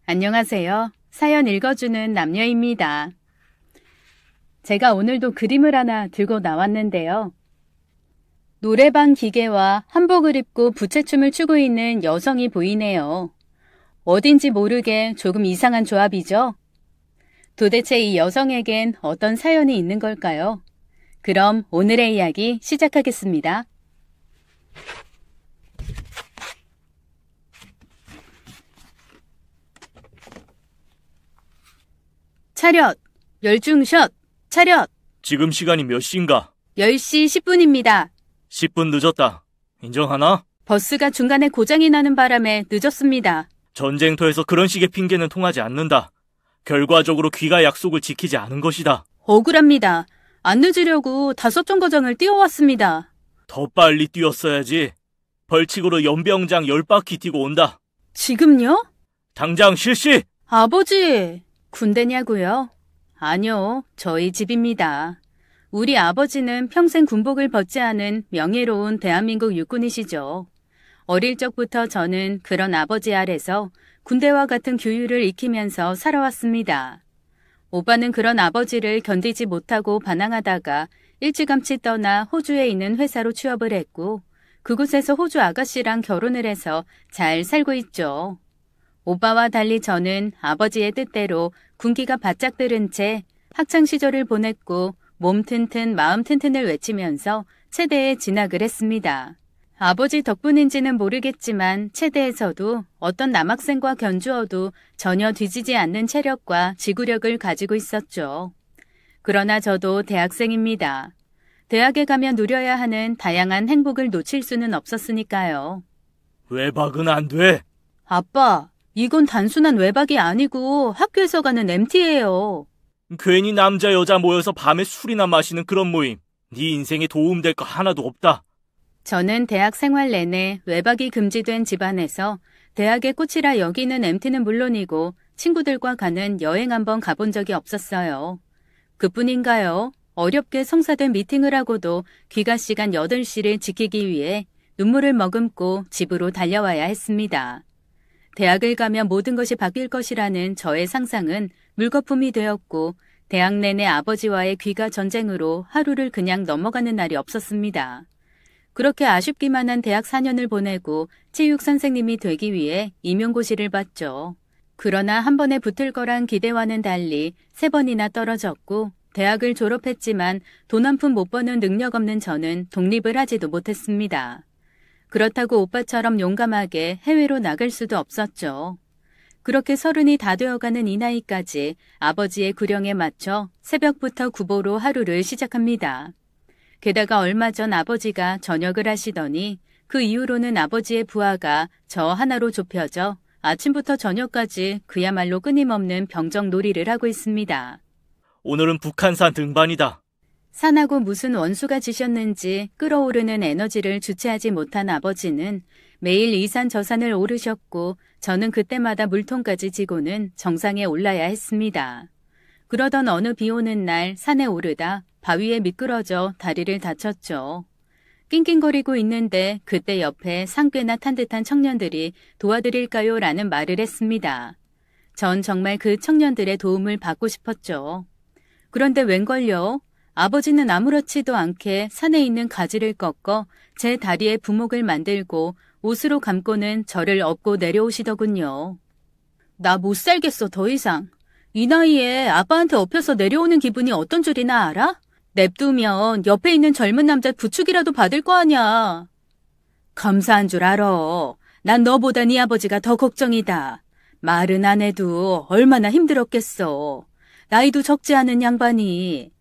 안녕하세요. 사연 읽어주는 남녀입니다. 제가 오늘도 그림을 하나 들고 나왔는데요. 노래방 기계와 한복을 입고 부채춤을 추고 있는 여성이 보이네요. 어딘지 모르게 조금 이상한 조합이죠? 도대체 이 여성에겐 어떤 사연이 있는 걸까요? 그럼 오늘의 이야기 시작하겠습니다. 차렷! 열중샷! 차렷! 지금 시간이 몇 시인가? 10시 10분입니다. 10분 늦었다. 인정하나? 버스가 중간에 고장이 나는 바람에 늦었습니다. 전쟁터에서 그런 식의 핑계는 통하지 않는다. 결과적으로 귀가 약속을 지키지 않은 것이다. 억울합니다. 안 늦으려고 5정거장을 뛰어왔습니다. 더 빨리 뛰었어야지. 벌칙으로 연병장 10바퀴 뛰고 온다. 지금요? 당장 실시! 아버지, 군대냐고요? 아니요, 저희 집입니다. 우리 아버지는 평생 군복을 벗지 않은 명예로운 대한민국 육군이시죠. 어릴 적부터 저는 그런 아버지 아래서 군대와 같은 규율을 익히면서 살아왔습니다. 오빠는 그런 아버지를 견디지 못하고 반항하다가 일찌감치 떠나 호주에 있는 회사로 취업을 했고 그곳에서 호주 아가씨랑 결혼을 해서 잘 살고 있죠. 오빠와 달리 저는 아버지의 뜻대로 군기가 바짝 들은 채 학창시절을 보냈고 몸 튼튼 마음 튼튼을 외치면서 체대에 진학을 했습니다. 아버지 덕분인지는 모르겠지만 체대에서도 어떤 남학생과 견주어도 전혀 뒤지지 않는 체력과 지구력을 가지고 있었죠. 그러나 저도 대학생입니다. 대학에 가면 누려야 하는 다양한 행복을 놓칠 수는 없었으니까요. 외박은 안 돼. 아빠, 이건 단순한 외박이 아니고 학교에서 가는 MT예요. 괜히 남자 여자 모여서 밤에 술이나 마시는 그런 모임. 네 인생에 도움될 거 하나도 없다. 저는 대학 생활 내내 외박이 금지된 집안에서 대학의 꽃이라 여기는 MT는 물론이고 친구들과 가는 여행 한번 가본 적이 없었어요. 그뿐인가요? 어렵게 성사된 미팅을 하고도 귀가 시간 8시를 지키기 위해 눈물을 머금고 집으로 달려와야 했습니다. 대학을 가면 모든 것이 바뀔 것이라는 저의 상상은 물거품이 되었고 대학 내내 아버지와의 귀가 전쟁으로 하루를 그냥 넘어가는 날이 없었습니다. 그렇게 아쉽기만 한 대학 4년을 보내고 체육 선생님이 되기 위해 임용고시를 봤죠. 그러나 한 번에 붙을 거란 기대와는 달리 3번이나 떨어졌고 대학을 졸업했지만 돈 한 푼 못 버는 능력 없는 저는 독립을 하지도 못했습니다. 그렇다고 오빠처럼 용감하게 해외로 나갈 수도 없었죠. 그렇게 30이 다 되어가는 이 나이까지 아버지의 구령에 맞춰 새벽부터 구보로 하루를 시작합니다. 게다가 얼마 전 아버지가 전역을 하시더니 그 이후로는 아버지의 부하가 저 하나로 좁혀져 아침부터 저녁까지 그야말로 끊임없는 병정 놀이를 하고 있습니다. 오늘은 북한산 등반이다. 산하고 무슨 원수가 지셨는지 끓어오르는 에너지를 주체하지 못한 아버지는 매일 이 산 저 산을 오르셨고 저는 그때마다 물통까지 지고는 정상에 올라야 했습니다. 그러던 어느 비 오는 날 산에 오르다 바위에 미끄러져 다리를 다쳤죠. 낑낑거리고 있는데 그때 옆에 상꾀나 탄 듯한 청년들이 도와드릴까요? 라는 말을 했습니다. 전 정말 그 청년들의 도움을 받고 싶었죠. 그런데 웬걸요? 아버지는 아무렇지도 않게 산에 있는 가지를 꺾어 제 다리에 부목을 만들고 옷으로 감고는 저를 업고 내려오시더군요. 나 못 살겠어, 더 이상. 이 나이에 아빠한테 업혀서 내려오는 기분이 어떤 줄이나 알아? 냅두면 옆에 있는 젊은 남자 부축이라도 받을 거 아냐. 감사한 줄 알아. 난 너보다 네 아버지가 더 걱정이다. 말은 안 해도 얼마나 힘들었겠어. 나이도 적지 않은 양반이.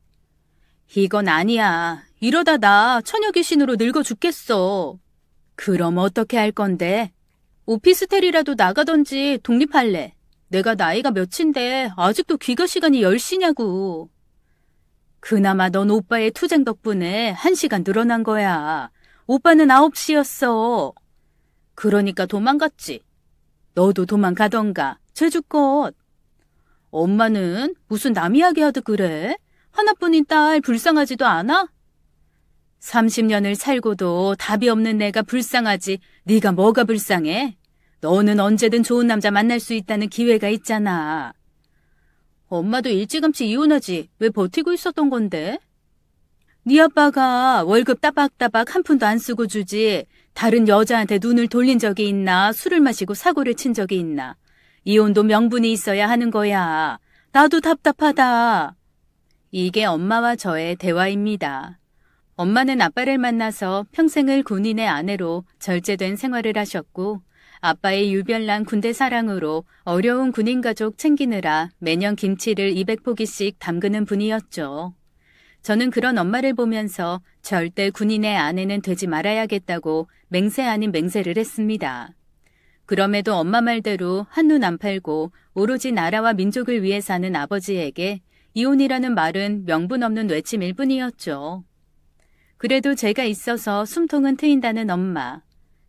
이건 아니야. 이러다 나 처녀 귀신으로 늙어 죽겠어. 그럼 어떻게 할 건데? 오피스텔이라도 나가던지 독립할래. 내가 나이가 몇인데 아직도 귀가 시간이 10시냐고. 그나마 넌 오빠의 투쟁 덕분에 1시간 늘어난 거야. 오빠는 9시였어. 그러니까 도망갔지. 너도 도망가던가. 죄주껏. 엄마는 무슨 남 이야기 하듯 그래? 하나뿐인 딸 불쌍하지도 않아? 30년을 살고도 답이 없는 내가 불쌍하지 네가 뭐가 불쌍해? 너는 언제든 좋은 남자 만날 수 있다는 기회가 있잖아. 엄마도 일찌감치 이혼하지 왜 버티고 있었던 건데? 네 아빠가 월급 따박따박 한 푼도 안 쓰고 주지 다른 여자한테 눈을 돌린 적이 있나? 술을 마시고 사고를 친 적이 있나? 이혼도 명분이 있어야 하는 거야. 나도 답답하다. 이게 엄마와 저의 대화입니다. 엄마는 아빠를 만나서 평생을 군인의 아내로 절제된 생활을 하셨고 아빠의 유별난 군대 사랑으로 어려운 군인 가족 챙기느라 매년 김치를 200포기씩 담그는 분이었죠. 저는 그런 엄마를 보면서 절대 군인의 아내는 되지 말아야겠다고 맹세 아닌 맹세를 했습니다. 그럼에도 엄마 말대로 한눈 안 팔고 오로지 나라와 민족을 위해 사는 아버지에게 이혼이라는 말은 명분 없는 외침일 뿐이었죠. 그래도 제가 있어서 숨통은 트인다는 엄마.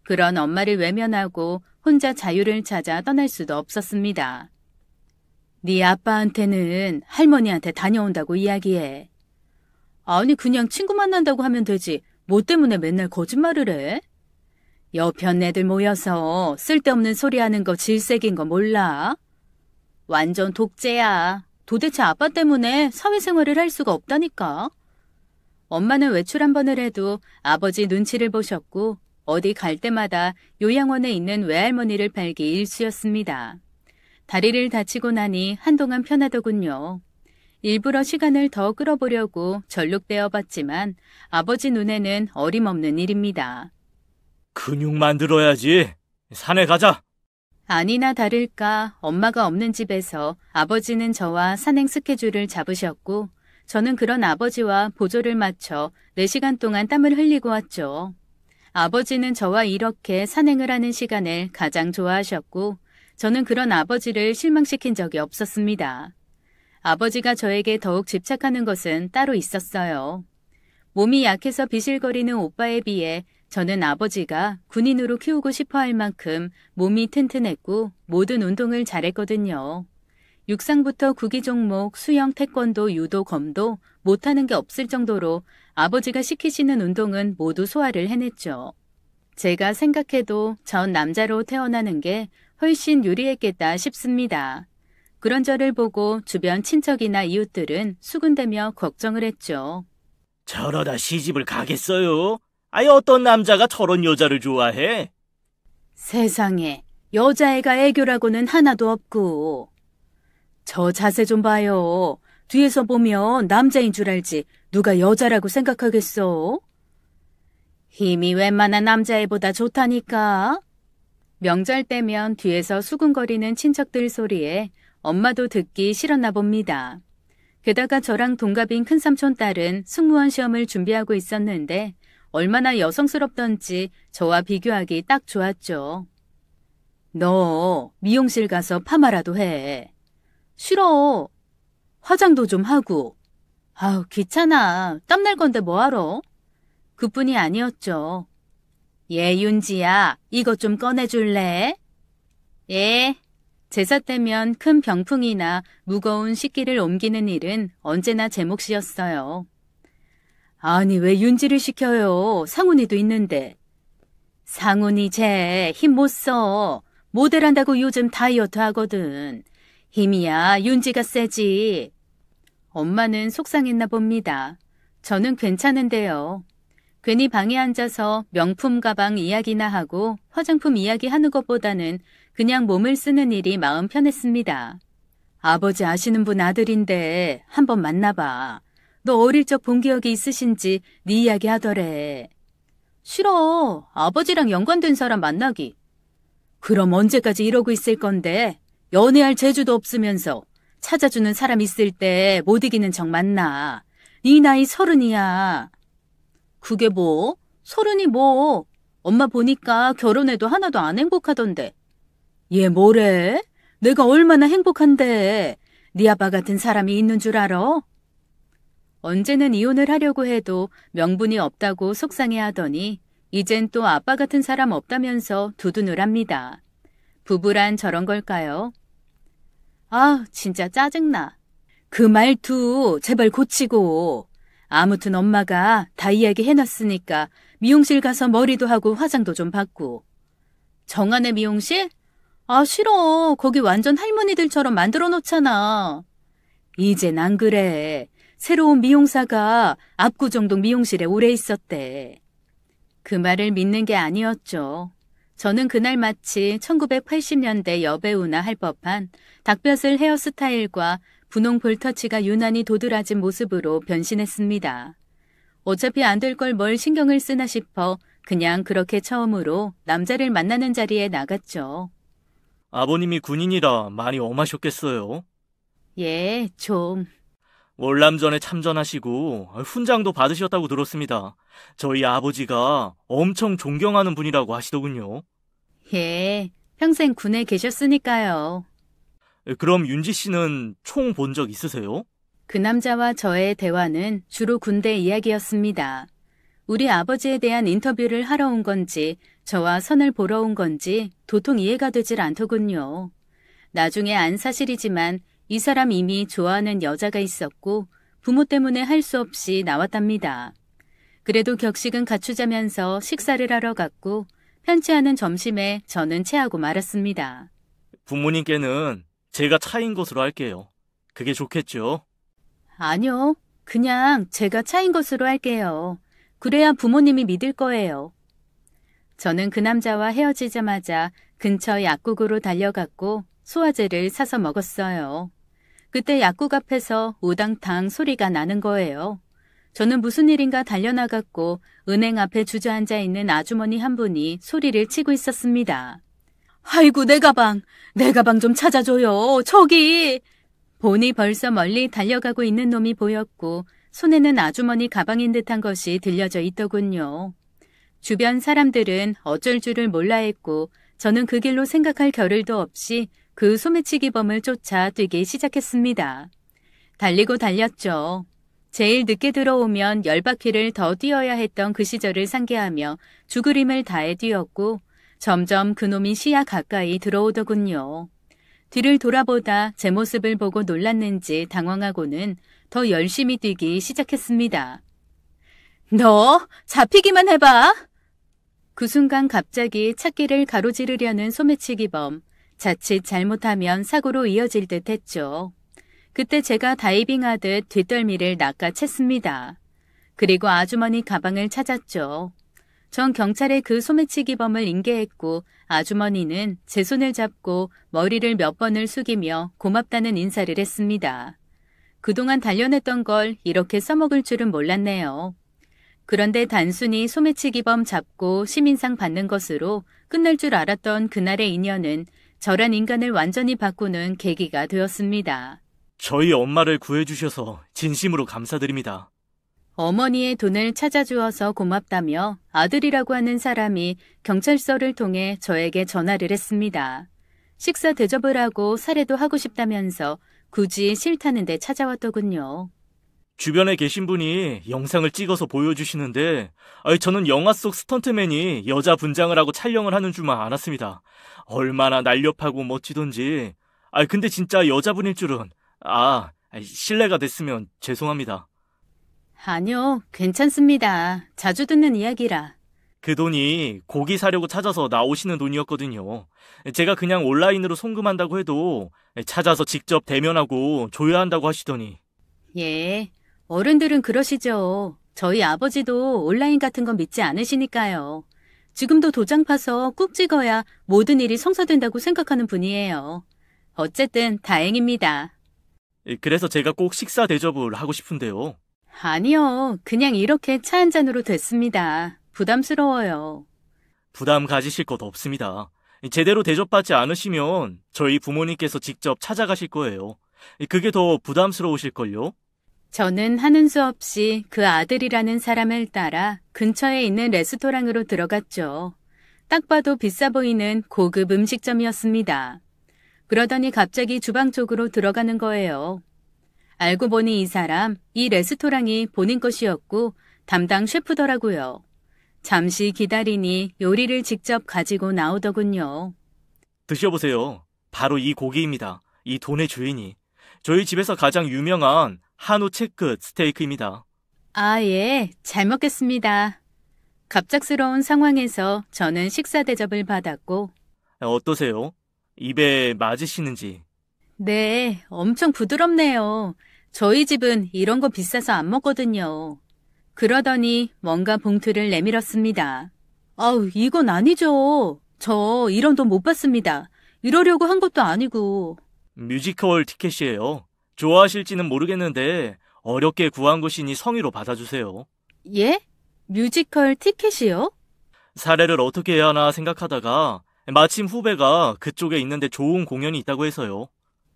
그런 엄마를 외면하고 혼자 자유를 찾아 떠날 수도 없었습니다. 네 아빠한테는 할머니한테 다녀온다고 이야기해. 아니 그냥 친구 만난다고 하면 되지. 뭐 때문에 맨날 거짓말을 해? 여편 애들 모여서 쓸데없는 소리 하는 거 질색인 거 몰라? 완전 독재야. 도대체 아빠 때문에 사회생활을 할 수가 없다니까. 엄마는 외출 한 번을 해도 아버지 눈치를 보셨고 어디 갈 때마다 요양원에 있는 외할머니를 팔기 일쑤였습니다. 다리를 다치고 나니 한동안 편하더군요. 일부러 시간을 더 끌어보려고 전룩되어 봤지만 아버지 눈에는 어림없는 일입니다. 근육 만들어야지. 산에 가자. 아니나 다를까 엄마가 없는 집에서 아버지는 저와 산행 스케줄을 잡으셨고 저는 그런 아버지와 보조를 맞춰 4시간 동안 땀을 흘리고 왔죠. 아버지는 저와 이렇게 산행을 하는 시간을 가장 좋아하셨고 저는 그런 아버지를 실망시킨 적이 없었습니다. 아버지가 저에게 더욱 집착하는 것은 따로 있었어요. 몸이 약해서 비실거리는 오빠에 비해 저는 아버지가 군인으로 키우고 싶어 할 만큼 몸이 튼튼했고 모든 운동을 잘했거든요. 육상부터 구기 종목, 수영, 태권도, 유도, 검도 못하는 게 없을 정도로 아버지가 시키시는 운동은 모두 소화를 해냈죠. 제가 생각해도 전 남자로 태어나는 게 훨씬 유리했겠다 싶습니다. 그런 저를 보고 주변 친척이나 이웃들은 수군대며 걱정을 했죠. 저러다 시집을 가겠어요? 아니 어떤 남자가 저런 여자를 좋아해? 세상에 여자애가 애교라고는 하나도 없고. 저 자세 좀 봐요. 뒤에서 보면 남자인 줄 알지 누가 여자라고 생각하겠어? 힘이 웬만한 남자애보다 좋다니까. 명절 때면 뒤에서 수군거리는 친척들 소리에 엄마도 듣기 싫었나 봅니다. 게다가 저랑 동갑인 큰삼촌 딸은 승무원 시험을 준비하고 있었는데 얼마나 여성스럽던지 저와 비교하기 딱 좋았죠. 너 미용실 가서 파마라도 해. 싫어. 화장도 좀 하고. 아우 귀찮아. 땀날 건데 뭐하러. 그뿐이 아니었죠. 예 윤지야 이것 좀 꺼내줄래? 예. 제사 때면 큰 병풍이나 무거운 식기를 옮기는 일은 언제나 제 몫이었어요. 아니 왜 윤지를 시켜요? 상훈이도 있는데. 상훈이 쟤 힘 못 써. 모델한다고 요즘 다이어트 하거든. 힘이야 윤지가 세지. 엄마는 속상했나 봅니다. 저는 괜찮은데요. 괜히 방에 앉아서 명품 가방 이야기나 하고 화장품 이야기하는 것보다는 그냥 몸을 쓰는 일이 마음 편했습니다. 아버지 아시는 분 아들인데 한번 만나봐. 너 어릴 적 본 기억이 있으신지 네 이야기 하더래. 싫어. 아버지랑 연관된 사람 만나기. 그럼 언제까지 이러고 있을 건데? 연애할 재주도 없으면서 찾아주는 사람 있을 때 못 이기는 척 만나. 네 나이 30이야. 그게 뭐? 30이 뭐? 엄마 보니까 결혼해도 하나도 안 행복하던데. 얘 뭐래? 내가 얼마나 행복한데. 네 아빠 같은 사람이 있는 줄 알아? 언제는 이혼을 하려고 해도 명분이 없다고 속상해하더니 이젠 또 아빠 같은 사람 없다면서 두둔을 합니다. 부부란 저런 걸까요? 아, 진짜 짜증나. 그 말투 제발 고치고. 아무튼 엄마가 다 이야기 해놨으니까 미용실 가서 머리도 하고 화장도 좀 받고. 정안의 미용실? 아, 싫어. 거기 완전 할머니들처럼 만들어 놓잖아. 이젠 안 그래. 새로운 미용사가 압구정동 미용실에 오래 있었대. 그 말을 믿는 게 아니었죠. 저는 그날 마치 1980년대 여배우나 할 법한 닭벼슬 헤어스타일과 분홍 볼터치가 유난히 도드라진 모습으로 변신했습니다. 어차피 안 될 걸 뭘 신경을 쓰나 싶어 그냥 그렇게 처음으로 남자를 만나는 자리에 나갔죠. 아버님이 군인이라 많이 엄하셨겠어요. 예, 좀. 월남전에 참전하시고 훈장도 받으셨다고 들었습니다. 저희 아버지가 엄청 존경하는 분이라고 하시더군요. 예, 평생 군에 계셨으니까요. 그럼 윤지 씨는 총 본 적 있으세요? 그 남자와 저의 대화는 주로 군대 이야기였습니다. 우리 아버지에 대한 인터뷰를 하러 온 건지 저와 선을 보러 온 건지 도통 이해가 되질 않더군요. 나중에 안 사실이지만 이 사람 이미 좋아하는 여자가 있었고 부모 때문에 할 수 없이 나왔답니다. 그래도 격식은 갖추자면서 식사를 하러 갔고 편치 않은 점심에 저는 체하고 말았습니다. 부모님께는 제가 차인 것으로 할게요. 그게 좋겠죠? 아니요. 그냥 제가 차인 것으로 할게요. 그래야 부모님이 믿을 거예요. 저는 그 남자와 헤어지자마자 근처 약국으로 달려갔고 소화제를 사서 먹었어요. 그때 약국 앞에서 우당탕 소리가 나는 거예요. 저는 무슨 일인가 달려나갔고 은행 앞에 주저앉아 있는 아주머니 한 분이 소리를 치고 있었습니다. 아이고, 내 가방 좀 찾아줘요. 저기! 보니 벌써 멀리 달려가고 있는 놈이 보였고 손에는 아주머니 가방인 듯한 것이 들려져 있더군요. 주변 사람들은 어쩔 줄을 몰라 했고 저는 그 길로 생각할 겨를도 없이 그 소매치기범을 쫓아 뛰기 시작했습니다. 달리고 달렸죠. 제일 늦게 들어오면 10바퀴를 더 뛰어야 했던 그 시절을 상기하며 죽을 힘을 다해 뛰었고 점점 그놈이 시야 가까이 들어오더군요. 뒤를 돌아보다 제 모습을 보고 놀랐는지 당황하고는 더 열심히 뛰기 시작했습니다. 너 잡히기만 해봐! 그 순간 갑자기 찾기를 가로지르려는 소매치기범, 자칫 잘못하면 사고로 이어질 듯 했죠. 그때 제가 다이빙하듯 뒷덜미를 낚아챘습니다. 그리고 아주머니 가방을 찾았죠. 전 경찰에 그 소매치기범을 인계했고 아주머니는 제 손을 잡고 머리를 몇 번을 숙이며 고맙다는 인사를 했습니다. 그동안 단련했던 걸 이렇게 써먹을 줄은 몰랐네요. 그런데 단순히 소매치기범 잡고 시민상 받는 것으로 끝날 줄 알았던 그날의 인연은 저란 인간을 완전히 바꾸는 계기가 되었습니다. 저희 엄마를 구해주셔서 진심으로 감사드립니다. 어머니의 돈을 찾아주어서 고맙다며 아들이라고 하는 사람이 경찰서를 통해 저에게 전화를 했습니다. 식사 대접을 하고 살해도 하고 싶다면서 굳이 싫다는데 찾아왔더군요. 주변에 계신 분이 영상을 찍어서 보여주시는데 저는 영화 속 스턴트맨이 여자 분장을 하고 촬영을 하는 줄만 알았습니다. 얼마나 날렵하고 멋지던지. 근데 진짜 여자분일 줄은. 실례가 됐으면 죄송합니다. 아니요, 괜찮습니다. 자주 듣는 이야기라. 그 돈이 고기 사려고 찾아서 나오시는 돈이었거든요. 제가 그냥 온라인으로 송금한다고 해도 찾아서 직접 대면하고 줘야 한다고 하시더니. 예, 어른들은 그러시죠. 저희 아버지도 온라인 같은 건 믿지 않으시니까요. 지금도 도장 파서 꾹 찍어야 모든 일이 성사된다고 생각하는 분이에요. 어쨌든 다행입니다. 그래서 제가 꼭 식사 대접을 하고 싶은데요. 아니요. 그냥 이렇게 차 한 잔으로 됐습니다. 부담스러워요. 부담 가지실 것 없습니다. 제대로 대접받지 않으시면 저희 부모님께서 직접 찾아가실 거예요. 그게 더 부담스러우실걸요? 저는 하는 수 없이 그 아들이라는 사람을 따라 근처에 있는 레스토랑으로 들어갔죠. 딱 봐도 비싸 보이는 고급 음식점이었습니다. 그러더니 갑자기 주방 쪽으로 들어가는 거예요. 알고 보니 이 사람, 이 레스토랑이 본인 것이었고 담당 셰프더라고요. 잠시 기다리니 요리를 직접 가지고 나오더군요. 드셔보세요. 바로 이 고기입니다. 이 돈의 주인이. 저희 집에서 가장 유명한 한우 체크 스테이크입니다. 예, 잘 먹겠습니다. 갑작스러운 상황에서 저는 식사 대접을 받았고. 어떠세요? 입에 맞으시는지. 네, 엄청 부드럽네요. 저희 집은 이런 거 비싸서 안 먹거든요. 그러더니 뭔가 봉투를 내밀었습니다. 아우, 이건 아니죠. 저 이런 돈 못 받습니다. 이러려고 한 것도 아니고. 뮤지컬 티켓이에요. 좋아하실지는 모르겠는데 어렵게 구한 것이니 성의로 받아주세요. 예? 뮤지컬 티켓이요? 사례를 어떻게 해야 하나 생각하다가 마침 후배가 그쪽에 있는데 좋은 공연이 있다고 해서요.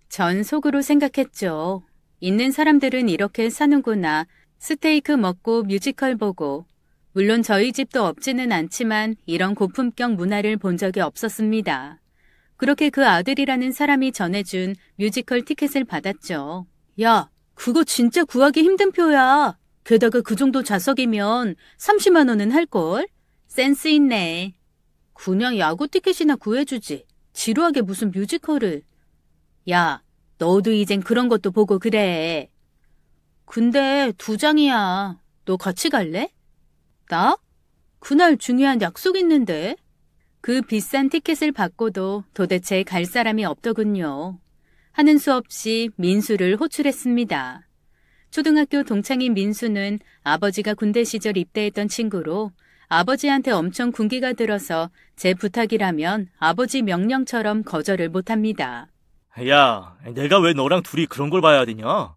전 속으로 생각했죠. 있는 사람들은 이렇게 사는구나. 스테이크 먹고 뮤지컬 보고. 물론 저희 집도 없지는 않지만 이런 고품격 문화를 본 적이 없었습니다. 그렇게 그 아들이라는 사람이 전해준 뮤지컬 티켓을 받았죠. 야, 그거 진짜 구하기 힘든 표야. 게다가 그 정도 좌석이면 30만 원은 할걸? 센스 있네. 그냥 야구 티켓이나 구해주지. 지루하게 무슨 뮤지컬을. 야, 너도 이젠 그런 것도 보고 그래. 근데 2장이야. 너 같이 갈래? 나? 그날 중요한 약속 있는데. 그 비싼 티켓을 받고도 도대체 갈 사람이 없더군요. 하는 수 없이 민수를 호출했습니다. 초등학교 동창인 민수는 아버지가 군대 시절 입대했던 친구로 아버지한테 엄청 군기가 들어서 제 부탁이라면 아버지 명령처럼 거절을 못합니다. 야, 내가 왜 너랑 둘이 그런 걸 봐야 되냐?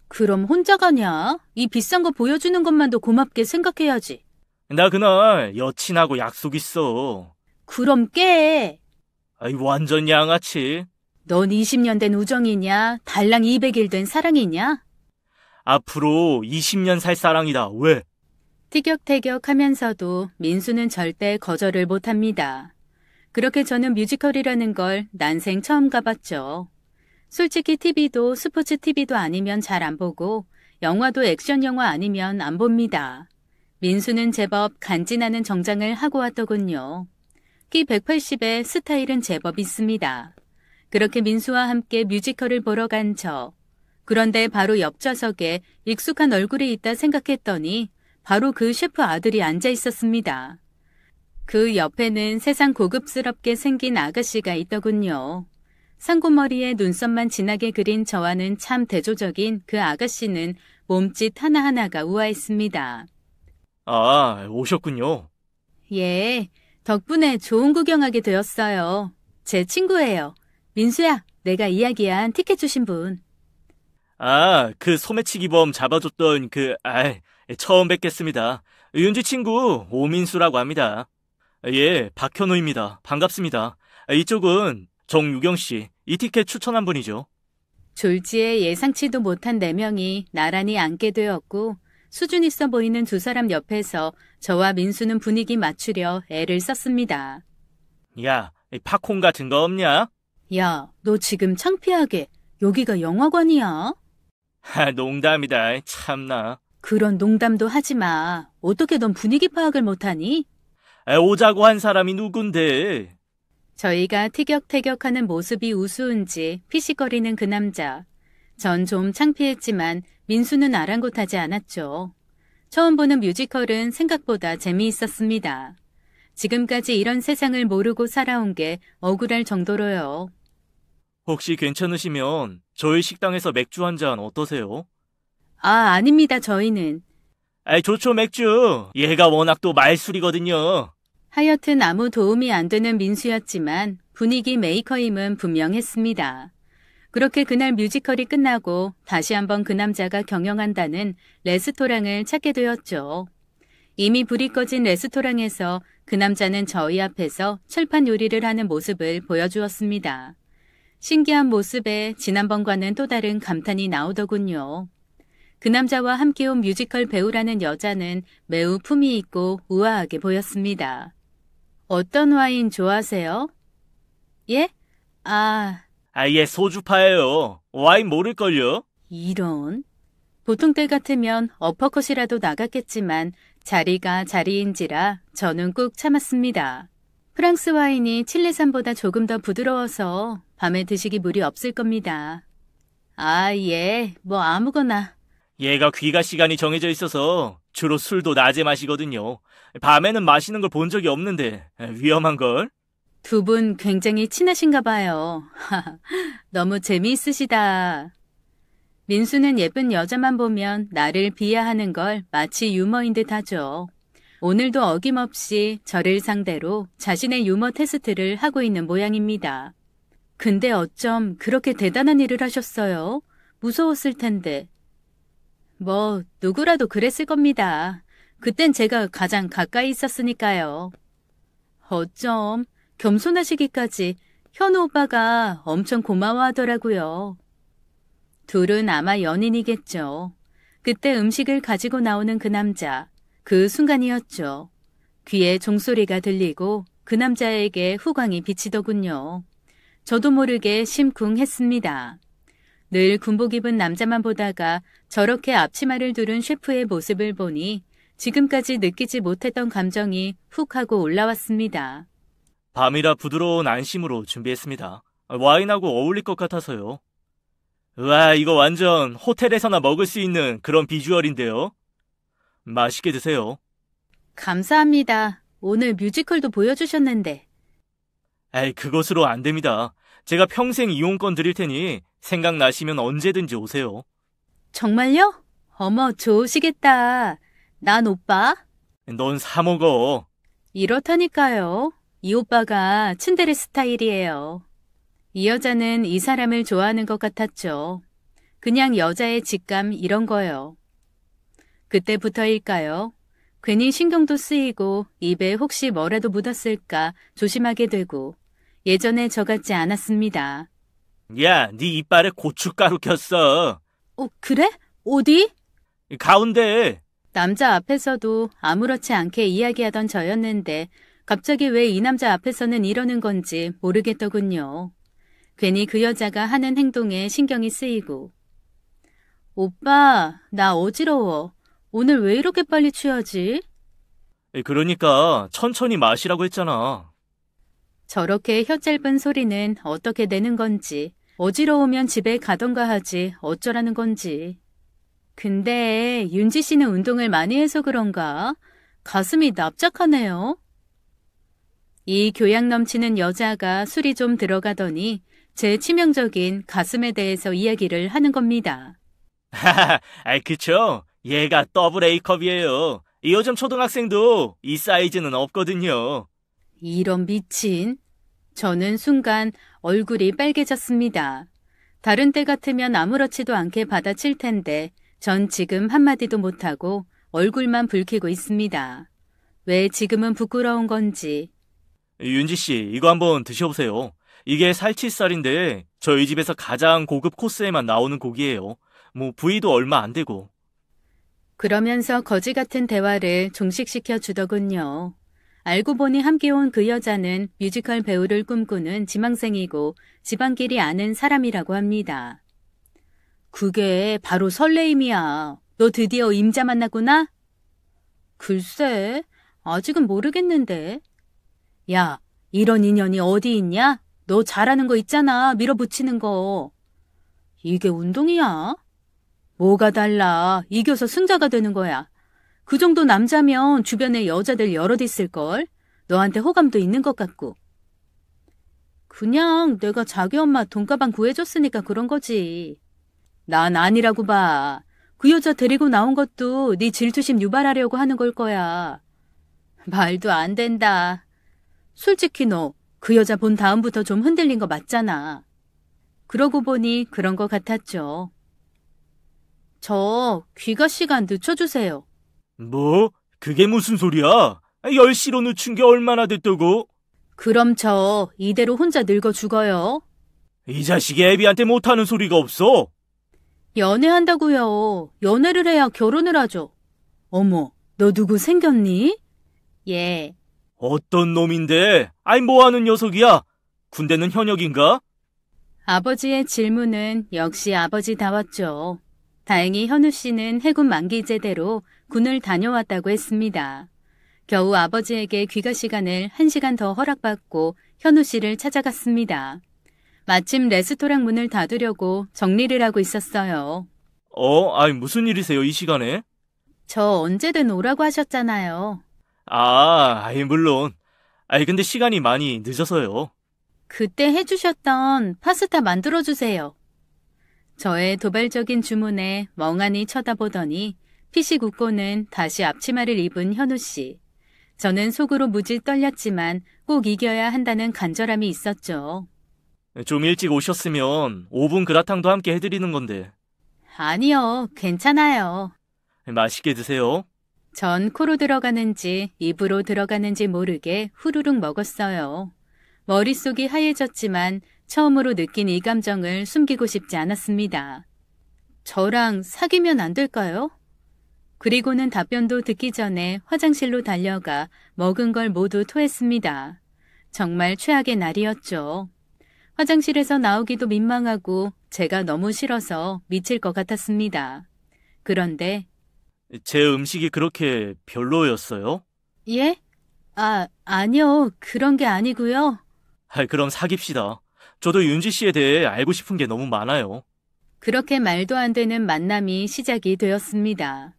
그럼 혼자 가냐? 이 비싼 거 보여주는 것만도 고맙게 생각해야지. 나 그날 여친하고 약속 있어. 그럼 깨. 아이, 완전 양아치. 넌 20년 된 우정이냐? 달랑 200일 된 사랑이냐? 앞으로 20년 살 사랑이다. 왜? 티격태격 하면서도 민수는 절대 거절을 못합니다. 그렇게 저는 뮤지컬이라는 걸 난생 처음 가봤죠. 솔직히 TV도 스포츠 TV도 아니면 잘 안 보고 영화도 액션 영화 아니면 안 봅니다. 민수는 제법 간지나는 정장을 하고 왔더군요. 키 180에 스타일은 제법 있습니다. 그렇게 민수와 함께 뮤지컬을 보러 간 저. 그런데 바로 옆 좌석에 익숙한 얼굴이 있다 생각했더니 바로 그 셰프 아들이 앉아 있었습니다. 그 옆에는 세상 고급스럽게 생긴 아가씨가 있더군요. 상고머리에 눈썹만 진하게 그린 저와는 참 대조적인 그 아가씨는 몸짓 하나하나가 우아했습니다. 아, 오셨군요. 예, 덕분에 좋은 구경하게 되었어요. 제 친구예요. 민수야, 내가 이야기한 티켓 주신 분. 아, 그 소매치기범 잡아줬던 처음 뵙겠습니다. 윤지 친구 오민수라고 합니다. 예, 박현우입니다. 반갑습니다. 이쪽은 정유경 씨, 이 티켓 추천한 분이죠. 졸지에 예상치도 못한 4명이 나란히 앉게 되었고 수준 있어 보이는 2사람 옆에서 저와 민수는 분위기 맞추려 애를 썼습니다. 야, 팝콘 같은 거 없냐? 야, 너 지금 창피하게 여기가 영화관이야? 농담이다. 참나. 그런 농담도 하지 마. 어떻게 넌 분위기 파악을 못하니? 오자고 한 사람이 누군데? 저희가 티격태격하는 모습이 우스운지 피식거리는 그 남자. 전 좀 창피했지만 민수는 아랑곳하지 않았죠. 처음 보는 뮤지컬은 생각보다 재미있었습니다. 지금까지 이런 세상을 모르고 살아온 게 억울할 정도로요. 혹시 괜찮으시면 저희 식당에서 맥주 한 잔 어떠세요? 아, 아닙니다, 저희는. 좋죠, 맥주. 얘가 워낙 또 말술이거든요. 하여튼 아무 도움이 안 되는 민수였지만 분위기 메이커임은 분명했습니다. 그렇게 그날 뮤지컬이 끝나고 다시 한번 그 남자가 경영한다는 레스토랑을 찾게 되었죠. 이미 불이 꺼진 레스토랑에서 그 남자는 저희 앞에서 철판 요리를 하는 모습을 보여주었습니다. 신기한 모습에 지난번과는 또 다른 감탄이 나오더군요. 그 남자와 함께 온 뮤지컬 배우라는 여자는 매우 품위 있고 우아하게 보였습니다. 어떤 와인 좋아하세요? 예? 얘 소주파예요. 와인 모를걸요? 이런. 보통 때 같으면 어퍼컷이라도 나갔겠지만 자리가 자리인지라 저는 꾹 참았습니다. 프랑스 와인이 칠레산보다 조금 더 부드러워서 밤에 드시기 무리 없을 겁니다. 예, 뭐 아무거나. 얘가 귀가 시간이 정해져 있어서 주로 술도 낮에 마시거든요. 밤에는 마시는 걸 본 적이 없는데 위험한걸? 두 분 굉장히 친하신가 봐요. 너무 재미있으시다. 민수는 예쁜 여자만 보면 나를 비하하는 걸 마치 유머인 듯 하죠. 오늘도 어김없이 저를 상대로 자신의 유머 테스트를 하고 있는 모양입니다. 근데 어쩜 그렇게 대단한 일을 하셨어요? 무서웠을 텐데. 뭐 누구라도 그랬을 겁니다. 그땐 제가 가장 가까이 있었으니까요. 어쩜 겸손하시기까지 현우 오빠가 엄청 고마워하더라고요. 둘은 아마 연인이겠죠. 그때 음식을 가지고 나오는 그 남자, 그 순간이었죠. 귀에 종소리가 들리고 그 남자에게 후광이 비치더군요. 저도 모르게 심쿵했습니다. 늘 군복 입은 남자만 보다가 저렇게 앞치마를 두른 셰프의 모습을 보니 지금까지 느끼지 못했던 감정이 훅 하고 올라왔습니다. 밤이라 부드러운 안심으로 준비했습니다. 와인하고 어울릴 것 같아서요. 우와, 이거 완전 호텔에서나 먹을 수 있는 그런 비주얼인데요. 맛있게 드세요. 감사합니다. 오늘 뮤지컬도 보여주셨는데. 에이, 그것으로 안 됩니다. 제가 평생 이용권 드릴 테니 생각나시면 언제든지 오세요. 정말요? 어머, 좋으시겠다. 난 오빠? 넌 사 먹어. 이렇다니까요. 이 오빠가 츤데레 스타일이에요. 이 여자는 이 사람을 좋아하는 것 같았죠. 그냥 여자의 직감 이런 거요. 그때부터일까요? 괜히 신경도 쓰이고 입에 혹시 뭐라도 묻었을까 조심하게 되고 예전에 저 같지 않았습니다. 야, 네 이빨에 고춧가루 꼈어. 그래? 어디? 가운데. 남자 앞에서도 아무렇지 않게 이야기하던 저였는데 갑자기 왜 이 남자 앞에서는 이러는 건지 모르겠더군요. 괜히 그 여자가 하는 행동에 신경이 쓰이고. 오빠, 나 어지러워. 오늘 왜 이렇게 빨리 취하지? 그러니까 천천히 마시라고 했잖아. 저렇게 혀 짧은 소리는 어떻게 내는 건지, 어지러우면 집에 가던가 하지 어쩌라는 건지. 근데 윤지 씨는 운동을 많이 해서 그런가? 가슴이 납작하네요. 이 교양 넘치는 여자가 술이 좀 들어가더니 제 치명적인 가슴에 대해서 이야기를 하는 겁니다. 하하, 그쵸? 얘가 더블 A컵이에요. 요즘 초등학생도 이 사이즈는 없거든요. 이런 미친. 저는 순간 얼굴이 빨개졌습니다. 다른 때 같으면 아무렇지도 않게 받아칠 텐데 전 지금 한마디도 못하고 얼굴만 붉히고 있습니다. 왜 지금은 부끄러운 건지. 윤지 씨, 이거 한번 드셔보세요. 이게 살치살인데 저희 집에서 가장 고급 코스에만 나오는 고기예요. 뭐 부위도 얼마 안 되고. 그러면서 거지 같은 대화를 종식시켜 주더군요. 알고 보니 함께 온 그 여자는 뮤지컬 배우를 꿈꾸는 지망생이고 집안끼리 아는 사람이라고 합니다. 그게 바로 설레임이야. 너 드디어 임자 만났구나? 글쎄, 아직은 모르겠는데. 야, 이런 인연이 어디 있냐? 너 잘하는 거 있잖아, 밀어붙이는 거. 이게 운동이야? 뭐가 달라. 이겨서 승자가 되는 거야. 그 정도 남자면 주변에 여자들 여럿 있을걸? 너한테 호감도 있는 것 같고. 그냥 내가 자기 엄마 돈가방 구해줬으니까 그런 거지. 난 아니라고 봐. 그 여자 데리고 나온 것도 네 질투심 유발하려고 하는 걸 거야. 말도 안 된다. 솔직히 너 그 여자 본 다음부터 좀 흔들린 거 맞잖아. 그러고 보니 그런 거 같았죠. 저 귀가 시간 늦춰주세요. 뭐? 그게 무슨 소리야? 10시로 늦춘 게 얼마나 됐다고? 그럼 저 이대로 혼자 늙어 죽어요. 이 자식이 애비한테 못하는 소리가 없어. 연애한다고요. 연애를 해야 결혼을 하죠. 어머, 너 누구 생겼니? 예. 어떤 놈인데? 아이, 뭐하는 녀석이야? 군대는 현역인가? 아버지의 질문은 역시 아버지다웠죠. 다행히 현우 씨는 해군 만기 제대로 군을 다녀왔다고 했습니다. 겨우 아버지에게 귀가 시간을 1시간 더 허락받고 현우 씨를 찾아갔습니다. 마침 레스토랑 문을 닫으려고 정리를 하고 있었어요. 아이, 무슨 일이세요, 이 시간에? 저 언제든 오라고 하셨잖아요. 아이, 물론. 아이, 근데 시간이 많이 늦어서요. 그때 해주셨던 파스타 만들어주세요. 저의 도발적인 주문에 멍하니 쳐다보더니 피식 웃고는 다시 앞치마를 입은 현우 씨. 저는 속으로 무지 떨렸지만 꼭 이겨야 한다는 간절함이 있었죠. 좀 일찍 오셨으면 오븐 그라탕도 함께 해드리는 건데. 아니요, 괜찮아요. 맛있게 드세요. 전 코로 들어가는지 입으로 들어가는지 모르게 후루룩 먹었어요. 머릿속이 하얘졌지만 처음으로 느낀 이 감정을 숨기고 싶지 않았습니다. 저랑 사귀면 안 될까요? 그리고는 답변도 듣기 전에 화장실로 달려가 먹은 걸 모두 토했습니다. 정말 최악의 날이었죠. 화장실에서 나오기도 민망하고 제가 너무 싫어서 미칠 것 같았습니다. 그런데 제 음식이 그렇게 별로였어요? 예? 아니요. 그런 게 아니고요. 그럼 사깁시다. 저도 윤지 씨에 대해 알고 싶은 게 너무 많아요. 그렇게 말도 안 되는 만남이 시작이 되었습니다.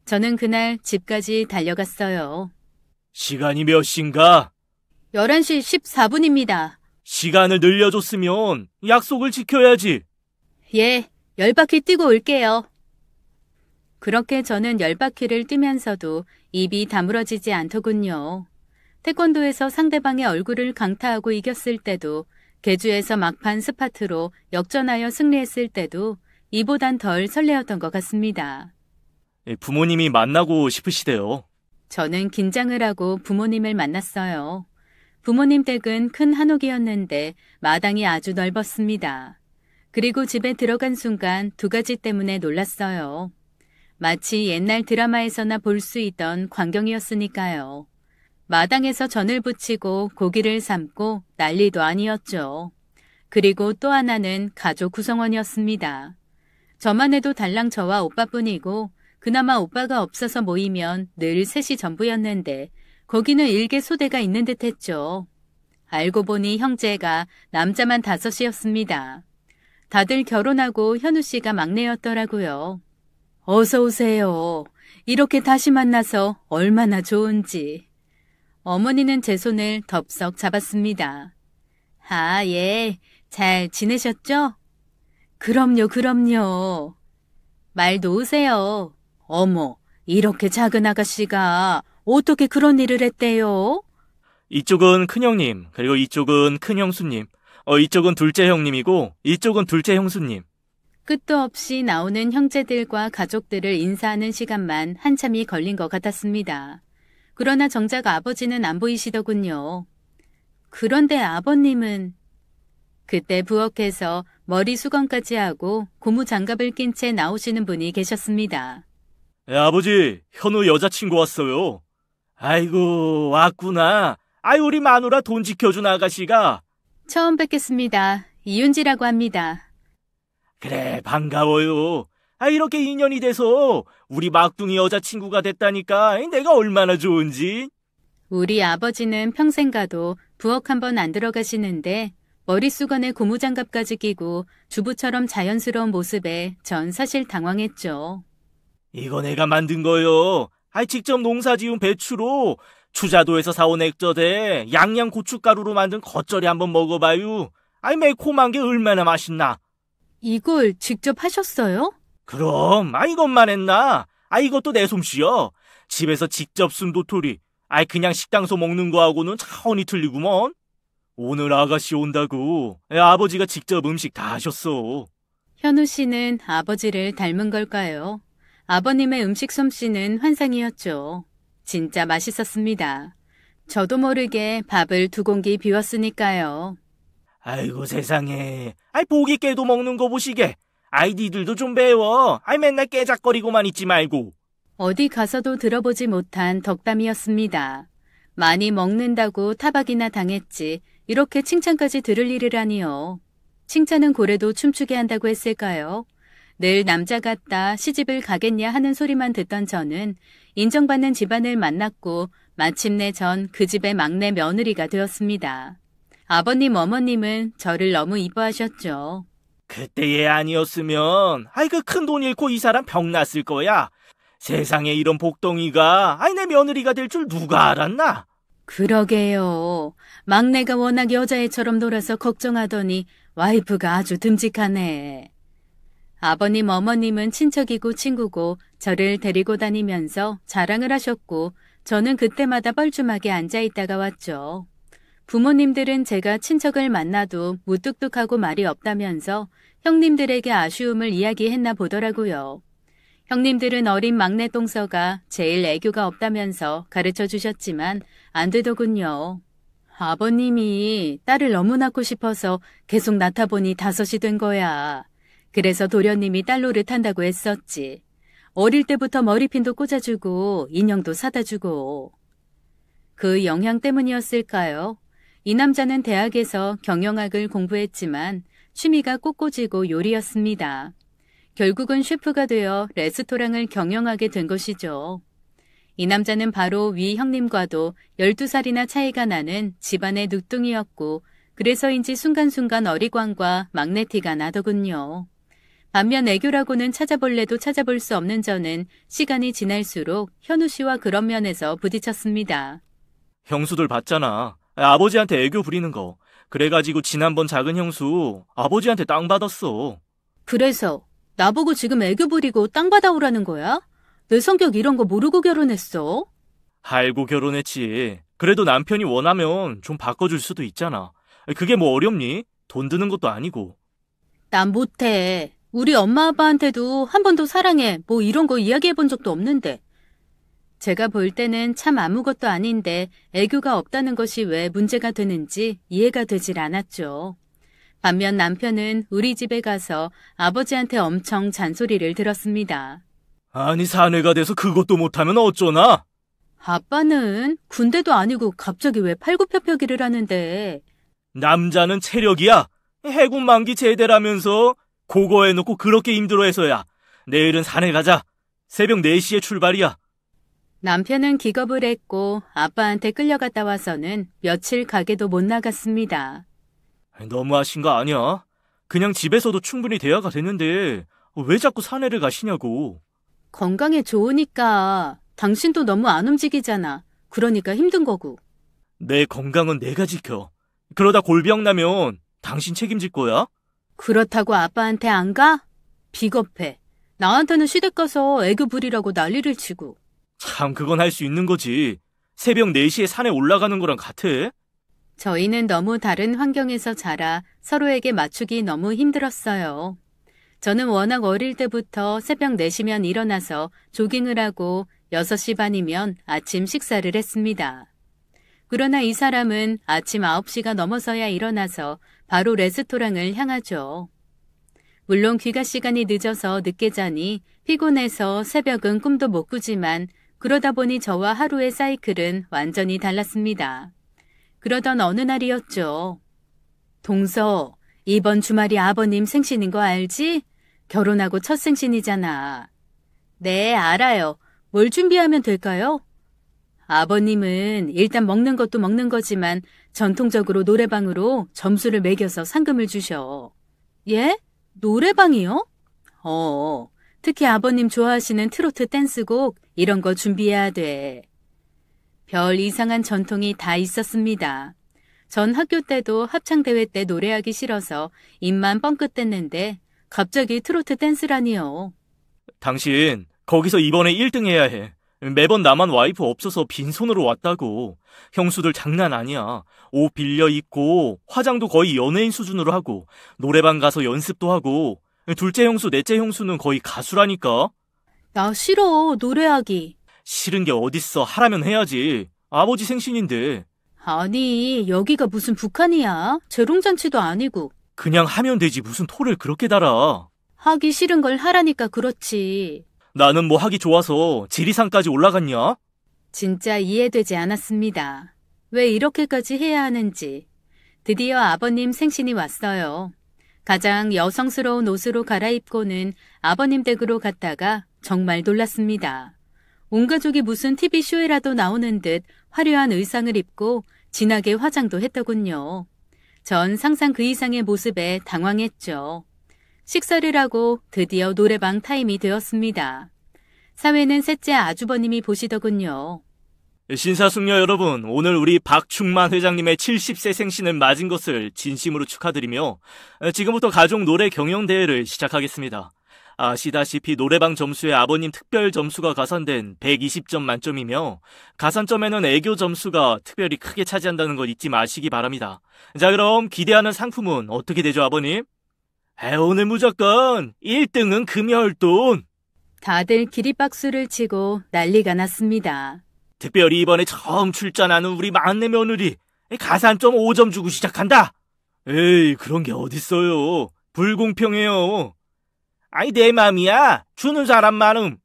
저는 그날 집까지 달려갔어요. 시간이 몇 시인가? 11시 14분입니다. 시간을 늘려줬으면 약속을 지켜야지. 예, 10바퀴 뛰고 올게요. 그렇게 저는 10바퀴를 뛰면서도 입이 다물어지지 않더군요. 태권도에서 상대방의 얼굴을 강타하고 이겼을 때도, 계주에서 막판 스파트로 역전하여 승리했을 때도 이보단 덜 설레었던 것 같습니다. 부모님이 만나고 싶으시대요. 저는 긴장을 하고 부모님을 만났어요. 부모님 댁은 큰 한옥이었는데 마당이 아주 넓었습니다. 그리고 집에 들어간 순간 두 가지 때문에 놀랐어요. 마치 옛날 드라마에서나 볼 수 있던 광경이었으니까요. 마당에서 전을 부치고 고기를 삶고 난리도 아니었죠. 그리고 또 하나는 가족 구성원이었습니다. 저만 해도 달랑 저와 오빠뿐이고 그나마 오빠가 없어서 모이면 늘 셋이 전부였는데 거기는 일개 소대가 있는 듯 했죠. 알고 보니 형제가 남자만 5이었습니다. 다들 결혼하고 현우 씨가 막내였더라고요. 어서 오세요. 이렇게 다시 만나서 얼마나 좋은지. 어머니는 제 손을 덥석 잡았습니다. 아, 예. 잘 지내셨죠? 그럼요, 그럼요. 말 놓으세요. 어머, 이렇게 작은 아가씨가 어떻게 그런 일을 했대요? 이쪽은 큰형님, 그리고 이쪽은 큰형수님, 이쪽은 둘째 형님이고 이쪽은 둘째 형수님. 끝도 없이 나오는 형제들과 가족들을 인사하는 시간만 한참이 걸린 것 같았습니다. 그러나 정작 아버지는 안 보이시더군요. 그런데 아버님은 그때 부엌에서 머리 수건까지 하고 고무장갑을 낀 채 나오시는 분이 계셨습니다. 아버지, 현우 여자친구 왔어요. 아이고, 왔구나. 아이, 우리 마누라 돈 지켜준 아가씨가. 처음 뵙겠습니다. 이윤지라고 합니다. 그래, 반가워요. 이렇게 인연이 돼서 우리 막둥이 여자친구가 됐다니까 내가 얼마나 좋은지. 우리 아버지는 평생 가도 부엌 한번 안 들어가시는데 머릿수건에 고무장갑까지 끼고 주부처럼 자연스러운 모습에 전 사실 당황했죠. 이거 내가 만든 거요. 직접 농사지은 배추로 추자도에서 사온 액젓에 양양 고춧가루로 만든 겉절이 한번 먹어봐요. 매콤한 게 얼마나 맛있나. 이걸 직접 하셨어요? 그럼 이것만 했나? 이것도 내 솜씨여. 집에서 직접 쓴 도토리. 그냥 식당서 먹는 거하고는 차원이 틀리구먼. 오늘 아가씨 온다고 아버지가 직접 음식 다 하셨어. 현우 씨는 아버지를 닮은 걸까요? 아버님의 음식 솜씨는 환상이었죠. 진짜 맛있었습니다. 저도 모르게 밥을 2공기 비웠으니까요. 아이고 세상에. 보기 깨도 먹는 거 보시게. 니들도 좀 배워. 맨날 깨작거리고만 있지 말고. 어디 가서도 들어보지 못한 덕담이었습니다. 많이 먹는다고 타박이나 당했지 이렇게 칭찬까지 들을 일이라니요. 칭찬은 고래도 춤추게 한다고 했을까요? 늘 남자 같다 시집을 가겠냐 하는 소리만 듣던 저는 인정받는 집안을 만났고 마침내 전 그 집의 막내 며느리가 되었습니다. 아버님 어머님은 저를 너무 이뻐하셨죠. 그때 얘 아니었으면 그 큰 돈 잃고 이 사람 병 났을 거야. 세상에 이런 복덩이가 내 며느리가 될 줄 누가 알았나? 그러게요. 막내가 워낙 여자애처럼 놀아서 걱정하더니 와이프가 아주 듬직하네. 아버님, 어머님은 친척이고 친구고 저를 데리고 다니면서 자랑을 하셨고 저는 그때마다 뻘쭘하게 앉아있다가 왔죠. 부모님들은 제가 친척을 만나도 무뚝뚝하고 말이 없다면서 형님들에게 아쉬움을 이야기했나 보더라고요. 형님들은 어린 막내 동서가 제일 애교가 없다면서 가르쳐 주셨지만 안 되더군요. 아버님이 딸을 너무 낳고 싶어서 계속 낳다 보니 5이 된 거야. 그래서 도련님이 딸 노릇한다고 했었지. 어릴 때부터 머리핀도 꽂아주고 인형도 사다 주고. 그 영향 때문이었을까요? 이 남자는 대학에서 경영학을 공부했지만 취미가 꽃꽂이고 요리였습니다. 결국은 셰프가 되어 레스토랑을 경영하게 된 것이죠. 이 남자는 바로 위 형님과도 12살이나 차이가 나는 집안의 늦둥이였고 그래서인지 순간순간 어리광과 막내티가 나더군요. 반면 애교라고는 찾아볼래도 찾아볼 수 없는 저는 시간이 지날수록 현우 씨와 그런 면에서 부딪혔습니다. 형수들 봤잖아. 아버지한테 애교 부리는 거. 그래가지고 지난번 작은 형수 아버지한테 땅 받았어. 그래서 나보고 지금 애교 부리고 땅 받아오라는 거야? 내 성격 이런 거 모르고 결혼했어? 알고 결혼했지. 그래도 남편이 원하면 좀 바꿔줄 수도 있잖아. 그게 뭐 어렵니? 돈 드는 것도 아니고. 난 못해. 우리 엄마 아빠한테도 한 번도 사랑해 뭐 이런 거 이야기해 본 적도 없는데. 제가 볼 때는 참 아무것도 아닌데 애교가 없다는 것이 왜 문제가 되는지 이해가 되질 않았죠. 반면 남편은 우리 집에 가서 아버지한테 엄청 잔소리를 들었습니다. 아니 사내가 돼서 그것도 못하면 어쩌나? 아빠는 군대도 아니고 갑자기 왜 팔굽혀펴기를 하는데. 남자는 체력이야. 해군 만기 제대라면서 그거 해놓고 그렇게 힘들어해서야. 내일은 산에 가자. 새벽 4시에 출발이야. 남편은 기겁을 했고 아빠한테 끌려갔다 와서는 며칠 가게도 못 나갔습니다. 너무하신 거 아니야? 그냥 집에서도 충분히 대화가 됐는데 왜 자꾸 산에를 가시냐고. 건강에 좋으니까. 당신도 너무 안 움직이잖아. 그러니까 힘든 거고. 내 건강은 내가 지켜. 그러다 골병 나면 당신 책임질 거야? 그렇다고 아빠한테 안 가? 비겁해. 나한테는 시댁 가서 애교 부리라고 난리를 치고. 참 그건 할 수 있는 거지. 새벽 4시에 산에 올라가는 거랑 같아? 저희는 너무 다른 환경에서 자라 서로에게 맞추기 너무 힘들었어요. 저는 워낙 어릴 때부터 새벽 4시면 일어나서 조깅을 하고 6시 반이면 아침 식사를 했습니다. 그러나 이 사람은 아침 9시가 넘어서야 일어나서 바로 레스토랑을 향하죠. 물론 귀가 시간이 늦어서 늦게 자니 피곤해서 새벽은 꿈도 못 꾸지만 그러다 보니 저와 하루의 사이클은 완전히 달랐습니다. 그러던 어느 날이었죠. 동서, 이번 주말이 아버님 생신인 거 알지? 결혼하고 첫 생신이잖아. 네, 알아요. 뭘 준비하면 될까요? 아버님은 일단 먹는 것도 먹는 거지만 전통적으로 노래방으로 점수를 매겨서 상금을 주셔. 예? 노래방이요? 특히 아버님 좋아하시는 트로트 댄스곡 이런 거 준비해야 돼. 별 이상한 전통이 다 있었습니다. 전 학교 때도 합창대회 때 노래하기 싫어서 입만 뻥끗댔는데 갑자기 트로트 댄스라니요. 당신 거기서 이번에 1등 해야 해. 매번 나만 와이프 없어서 빈손으로 왔다고. 형수들 장난 아니야. 옷 빌려 입고 화장도 거의 연예인 수준으로 하고 노래방 가서 연습도 하고 둘째 형수 넷째 형수는 거의 가수라니까. 나 싫어 노래하기. 싫은 게 어딨어. 하라면 해야지. 아버지 생신인데. 아니 여기가 무슨 북한이야. 재롱잔치도 아니고. 그냥 하면 되지 무슨 토를 그렇게 달아. 하기 싫은 걸 하라니까 그렇지. 나는 뭐 하기 좋아서 지리산까지 올라갔냐? 진짜 이해되지 않았습니다. 왜 이렇게까지 해야 하는지. 드디어 아버님 생신이 왔어요. 가장 여성스러운 옷으로 갈아입고는 아버님 댁으로 갔다가 정말 놀랐습니다. 온 가족이 무슨 TV쇼에라도 나오는 듯 화려한 의상을 입고 진하게 화장도 했더군요. 전 상상 그 이상의 모습에 당황했죠. 식사를 하고 드디어 노래방 타임이 되었습니다. 사회는 셋째 아주버님이 보시더군요. 신사숙녀 여러분, 오늘 우리 박충만 회장님의 70세 생신을 맞은 것을 진심으로 축하드리며 지금부터 가족 노래 경연대회를 시작하겠습니다. 아시다시피 노래방 점수에 아버님 특별 점수가 가산된 120점 만점이며 가산점에는 애교 점수가 특별히 크게 차지한다는 걸 잊지 마시기 바랍니다. 자, 그럼 기대하는 상품은 어떻게 되죠, 아버님? 오늘 무조건 1등은 금혈돈! 다들 기립박수를 치고 난리가 났습니다. 특별히 이번에 처음 출전하는 우리 막내 며느리 가산점 5점 주고 시작한다. 에이, 그런 게 어딨어요. 불공평해요. 아니, 내 맘이야. 주는 사람 많음.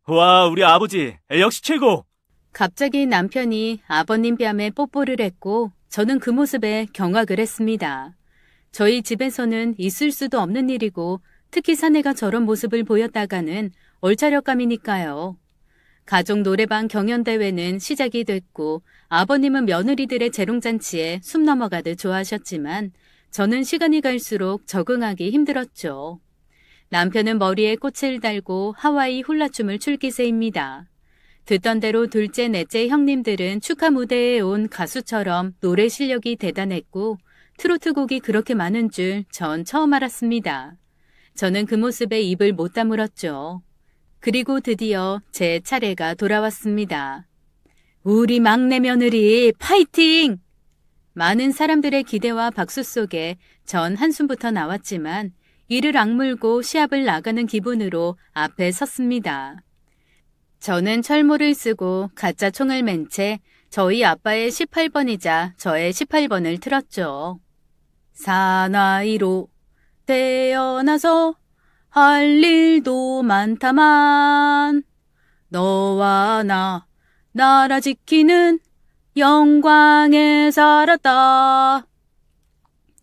와, 우리 아버지 역시 최고. 갑자기 남편이 아버님 뺨에 뽀뽀를 했고 저는 그 모습에 경악을 했습니다. 저희 집에서는 있을 수도 없는 일이고 특히 사내가 저런 모습을 보였다가는 얼차려감이니까요. 가족 노래방 경연대회는 시작이 됐고 아버님은 며느리들의 재롱잔치에 숨 넘어가듯 좋아하셨지만 저는 시간이 갈수록 적응하기 힘들었죠. 남편은 머리에 꽃을 달고 하와이 훌라춤을 출 기세입니다. 듣던 대로 둘째, 넷째 형님들은 축하 무대에 온 가수처럼 노래 실력이 대단했고 트로트 곡이 그렇게 많은 줄 전 처음 알았습니다. 저는 그 모습에 입을 못 다물었죠. 그리고 드디어 제 차례가 돌아왔습니다. 우리 막내 며느리 파이팅! 많은 사람들의 기대와 박수 속에 전 한숨부터 나왔지만 이를 악물고 시합을 나가는 기분으로 앞에 섰습니다. 저는 철모를 쓰고 가짜 총을 맨 채 저희 아빠의 18번이자 저의 18번을 틀었죠. 사나이로 태어나서 할 일도 많다만 너와 나 나라 지키는 영광에 살았다.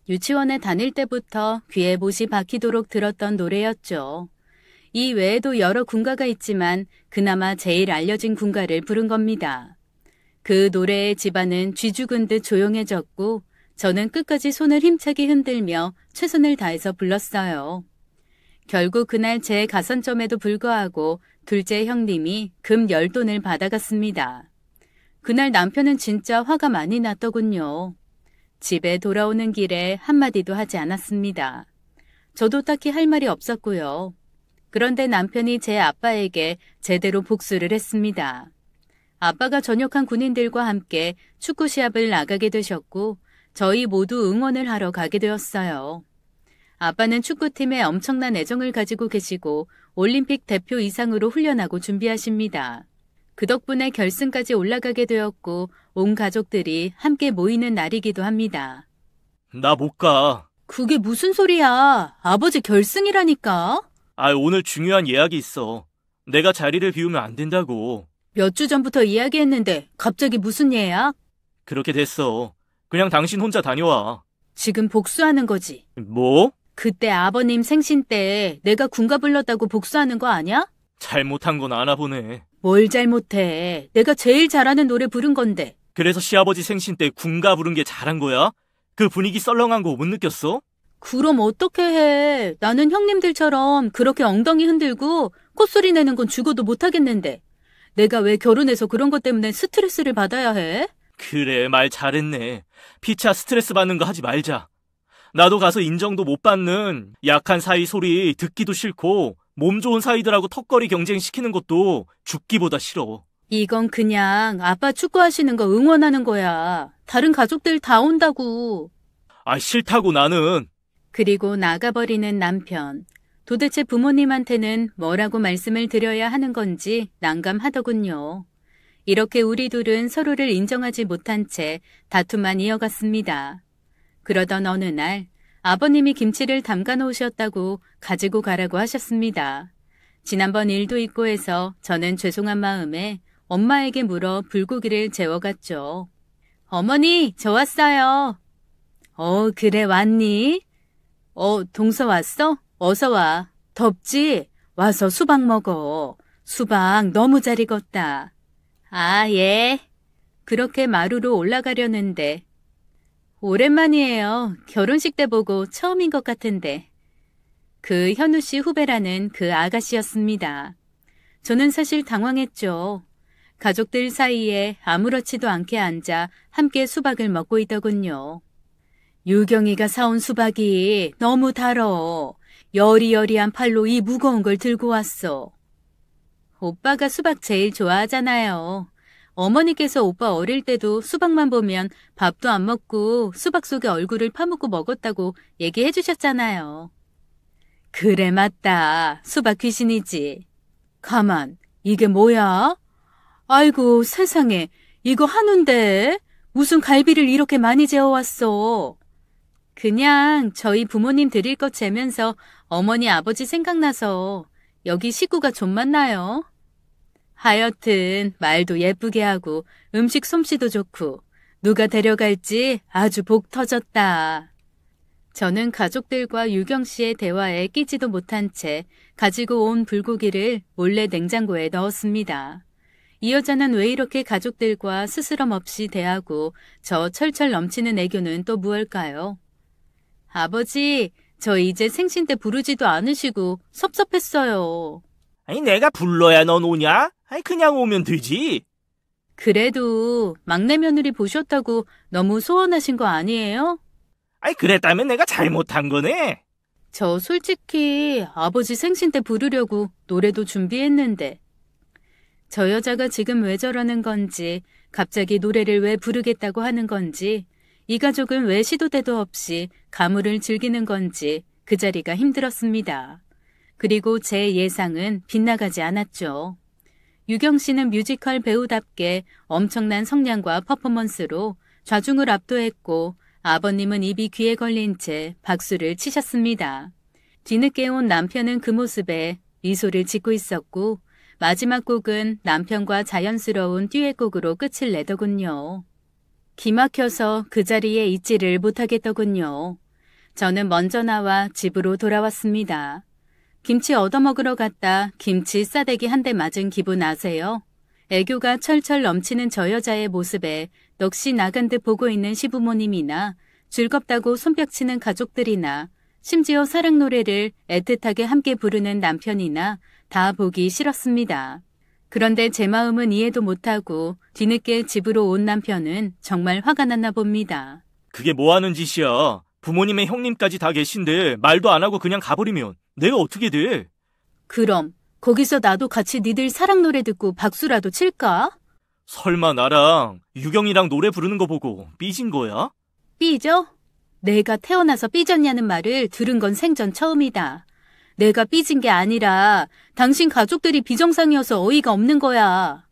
유치원에 다닐 때부터 귀에 못이 박히도록 들었던 노래였죠. 이 외에도 여러 군가가 있지만 그나마 제일 알려진 군가를 부른 겁니다. 그 노래의 집안은 쥐 죽은 듯 조용해졌고 저는 끝까지 손을 힘차게 흔들며 최선을 다해서 불렀어요. 결국 그날 제 가산점에도 불구하고 둘째 형님이 금 10돈을 받아갔습니다. 그날 남편은 진짜 화가 많이 났더군요. 집에 돌아오는 길에 한마디도 하지 않았습니다. 저도 딱히 할 말이 없었고요. 그런데 남편이 제 아빠에게 제대로 복수를 했습니다. 아빠가 전역한 군인들과 함께 축구 시합을 나가게 되셨고 저희 모두 응원을 하러 가게 되었어요. 아빠는 축구팀에 엄청난 애정을 가지고 계시고 올림픽 대표 이상으로 훈련하고 준비하십니다. 그 덕분에 결승까지 올라가게 되었고 온 가족들이 함께 모이는 날이기도 합니다. 나 못 가. 그게 무슨 소리야? 아버지 결승이라니까? 오늘 중요한 예약이 있어. 내가 자리를 비우면 안 된다고. 몇 주 전부터 이야기했는데 갑자기 무슨 예약? 그렇게 됐어. 그냥 당신 혼자 다녀와. 지금 복수하는 거지. 뭐? 그때 아버님 생신 때 내가 군가 불렀다고 복수하는 거 아니야? 잘못한 건 아나 보네. 뭘 잘못해. 내가 제일 잘하는 노래 부른 건데. 그래서 시아버지 생신 때 군가 부른 게 잘한 거야? 그 분위기 썰렁한 거 못 느꼈어? 그럼 어떻게 해. 나는 형님들처럼 그렇게 엉덩이 흔들고 콧소리 내는 건 죽어도 못하겠는데. 내가 왜 결혼해서 그런 것 때문에 스트레스를 받아야 해? 그래, 말 잘했네. 피차 스트레스 받는 거 하지 말자. 나도 가서 인정도 못 받는 약한 사이 소리 듣기도 싫고 몸 좋은 사이들하고 턱걸이 경쟁시키는 것도 죽기보다 싫어. 이건 그냥 아빠 축구하시는 거 응원하는 거야. 다른 가족들 다 온다고. 싫다고 나는. 그리고 나가버리는 남편. 도대체 부모님한테는 뭐라고 말씀을 드려야 하는 건지 난감하더군요. 이렇게 우리 둘은 서로를 인정하지 못한 채 다툼만 이어갔습니다. 그러던 어느 날 아버님이 김치를 담가 놓으셨다고 가지고 가라고 하셨습니다. 지난번 일도 있고 해서 저는 죄송한 마음에 엄마에게 물어 불고기를 재워갔죠. 어머니, 저 왔어요. 그래 왔니? 동서 왔어? 어서 와. 덥지? 와서 수박 먹어. 수박 너무 잘 익었다. 예. 그렇게 마루로 올라가려는데 오랜만이에요. 결혼식 때 보고 처음인 것 같은데. 그 현우 씨 후배라는 그 아가씨였습니다. 저는 사실 당황했죠. 가족들 사이에 아무렇지도 않게 앉아 함께 수박을 먹고 있더군요. 유경이가 사온 수박이 너무 달어. 여리여리한 팔로 이 무거운 걸 들고 왔어. 오빠가 수박 제일 좋아하잖아요. 어머니께서 오빠 어릴 때도 수박만 보면 밥도 안 먹고 수박 속에 얼굴을 파묻고 먹었다고 얘기해 주셨잖아요. 그래, 맞다. 수박 귀신이지. 가만, 이게 뭐야? 아이고, 세상에. 이거 한우인데 무슨 갈비를 이렇게 많이 재워왔어. 그냥 저희 부모님 드릴 것 재면서 어머니 아버지 생각나서 여기 식구가 좀 많나요? 하여튼 말도 예쁘게 하고 음식 솜씨도 좋고 누가 데려갈지 아주 복 터졌다. 저는 가족들과 유경 씨의 대화에 끼지도 못한 채 가지고 온 불고기를 몰래 냉장고에 넣었습니다. 이 여자는 왜 이렇게 가족들과 스스럼 없이 대하고 저 철철 넘치는 애교는 또 무엇일까요? 아버지, 저 이제 생신 때 부르지도 않으시고 섭섭했어요. 아니, 내가 불러야 넌 오냐? 아니, 그냥 오면 되지. 그래도 막내 며느리 보셨다고 너무 소원하신 거 아니에요? 아니, 그랬다면 내가 잘못한 거네. 저 솔직히 아버지 생신 때 부르려고 노래도 준비했는데. 저 여자가 지금 왜 저러는 건지, 갑자기 노래를 왜 부르겠다고 하는 건지, 이 가족은 왜 시도 때도 없이 가물을 즐기는 건지 그 자리가 힘들었습니다. 그리고 제 예상은 빗나가지 않았죠. 유경 씨는 뮤지컬 배우답게 엄청난 성량과 퍼포먼스로 좌중을 압도했고 아버님은 입이 귀에 걸린 채 박수를 치셨습니다. 뒤늦게 온 남편은 그 모습에 미소를 짓고 있었고 마지막 곡은 남편과 자연스러운 듀엣곡으로 끝을 내더군요. 기막혀서 그 자리에 있지를 못하겠더군요. 저는 먼저 나와 집으로 돌아왔습니다. 김치 얻어먹으러 갔다 김치 싸대기 한 대 맞은 기분 아세요? 애교가 철철 넘치는 저 여자의 모습에 넋이 나간 듯 보고 있는 시부모님이나 즐겁다고 손뼉치는 가족들이나 심지어 사랑 노래를 애틋하게 함께 부르는 남편이나 다 보기 싫었습니다. 그런데 제 마음은 이해도 못하고 뒤늦게 집으로 온 남편은 정말 화가 났나 봅니다. 그게 뭐 하는 짓이야. 부모님의 형님까지 다 계신데 말도 안 하고 그냥 가버리면 내가 어떻게 돼? 그럼 거기서 나도 같이 니들 사랑 노래 듣고 박수라도 칠까? 설마 나랑 유경이랑 노래 부르는 거 보고 삐진 거야? 삐져? 내가 태어나서 삐졌냐는 말을 들은 건 생전 처음이다. 내가 삐진 게 아니라 당신 가족들이 비정상이어서 어이가 없는 거야.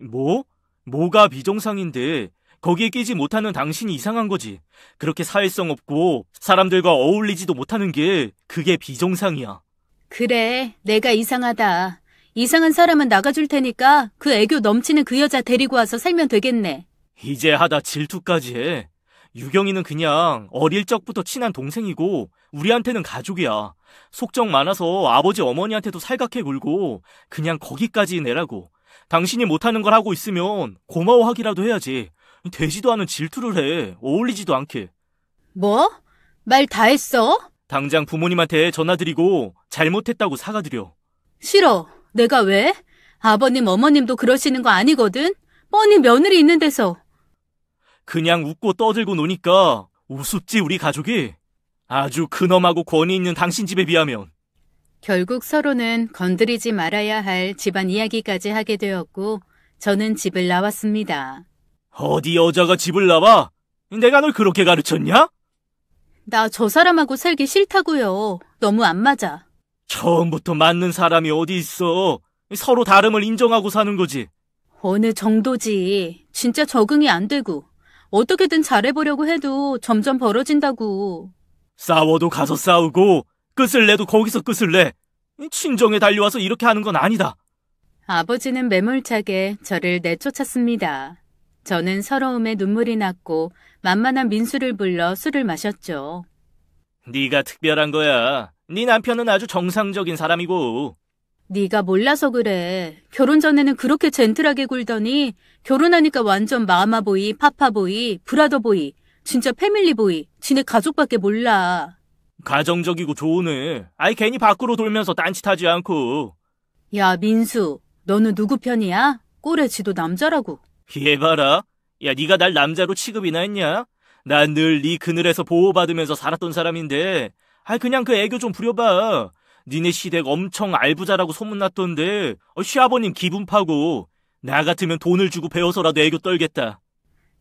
뭐? 뭐가 비정상인데 거기에 끼지 못하는 당신이 이상한 거지. 그렇게 사회성 없고 사람들과 어울리지도 못하는 게 그게 비정상이야. 그래, 내가 이상하다. 이상한 사람은 나가줄 테니까 그 애교 넘치는 그 여자 데리고 와서 살면 되겠네. 이제 하다 질투까지 해. 유경이는 그냥 어릴 적부터 친한 동생이고 우리한테는 가족이야. 속정 많아서 아버지 어머니한테도 살갑게 굴고 그냥 거기까지 내라고. 당신이 못하는 걸 하고 있으면 고마워하기라도 해야지. 되지도 않은 질투를 해. 어울리지도 않게. 뭐? 말 다 했어? 당장 부모님한테 전화드리고 잘못했다고 사과드려. 싫어. 내가 왜? 아버님 어머님도 그러시는 거 아니거든? 뻔히 며느리 있는 데서. 그냥 웃고 떠들고 노니까 우습지 우리 가족이. 아주 근엄하고 권위 있는 당신 집에 비하면. 결국 서로는 건드리지 말아야 할 집안 이야기까지 하게 되었고 저는 집을 나왔습니다. 어디 여자가 집을 나와? 내가 널 그렇게 가르쳤냐? 나 저 사람하고 살기 싫다고요. 너무 안 맞아. 처음부터 맞는 사람이 어디 있어. 서로 다름을 인정하고 사는 거지. 어느 정도지. 진짜 적응이 안 되고 어떻게든 잘해보려고 해도 점점 벌어진다고. 싸워도 가서 싸우고 끝을 내도 거기서 끝을 내. 친정에 달려와서 이렇게 하는 건 아니다. 아버지는 매몰차게 저를 내쫓았습니다. 저는 서러움에 눈물이 났고 만만한 민수를 불러 술을 마셨죠. 네가 특별한 거야. 네 남편은 아주 정상적인 사람이고. 네가 몰라서 그래. 결혼 전에는 그렇게 젠틀하게 굴더니 결혼하니까 완전 마마보이, 파파보이, 브라더보이, 진짜 패밀리보이, 지네 가족밖에 몰라. 가정적이고 좋은 애. 아이 괜히 밖으로 돌면서 딴짓하지 않고. 야 민수, 너는 누구 편이야? 꼴에 지도 남자라고. 얘 봐라. 야, 네가 날 남자로 취급이나 했냐? 난 늘 네 그늘에서 보호받으면서 살았던 사람인데, 그냥 그 애교 좀 부려봐. 니네 시댁 엄청 알부자라고 소문났던데, 시아버님 기분 파고, 나 같으면 돈을 주고 배워서라도 애교 떨겠다.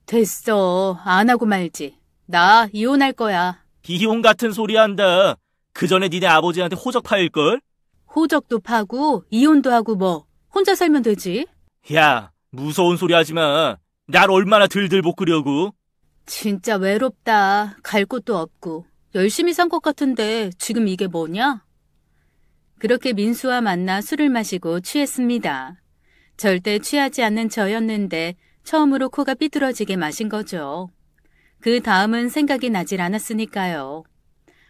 됐어. 안 하고 말지. 나 이혼할 거야. 이혼 같은 소리 한다. 그 전에 니네 아버지한테 호적 파일걸? 호적도 파고 이혼도 하고 뭐 혼자 살면 되지. 야, 무서운 소리 하지 마. 날 얼마나 들들 볶으려고. 진짜 외롭다. 갈 곳도 없고. 열심히 산 것 같은데 지금 이게 뭐냐? 그렇게 민수와 만나 술을 마시고 취했습니다. 절대 취하지 않는 저였는데 처음으로 코가 삐뚤어지게 마신 거죠. 그 다음은 생각이 나질 않았으니까요.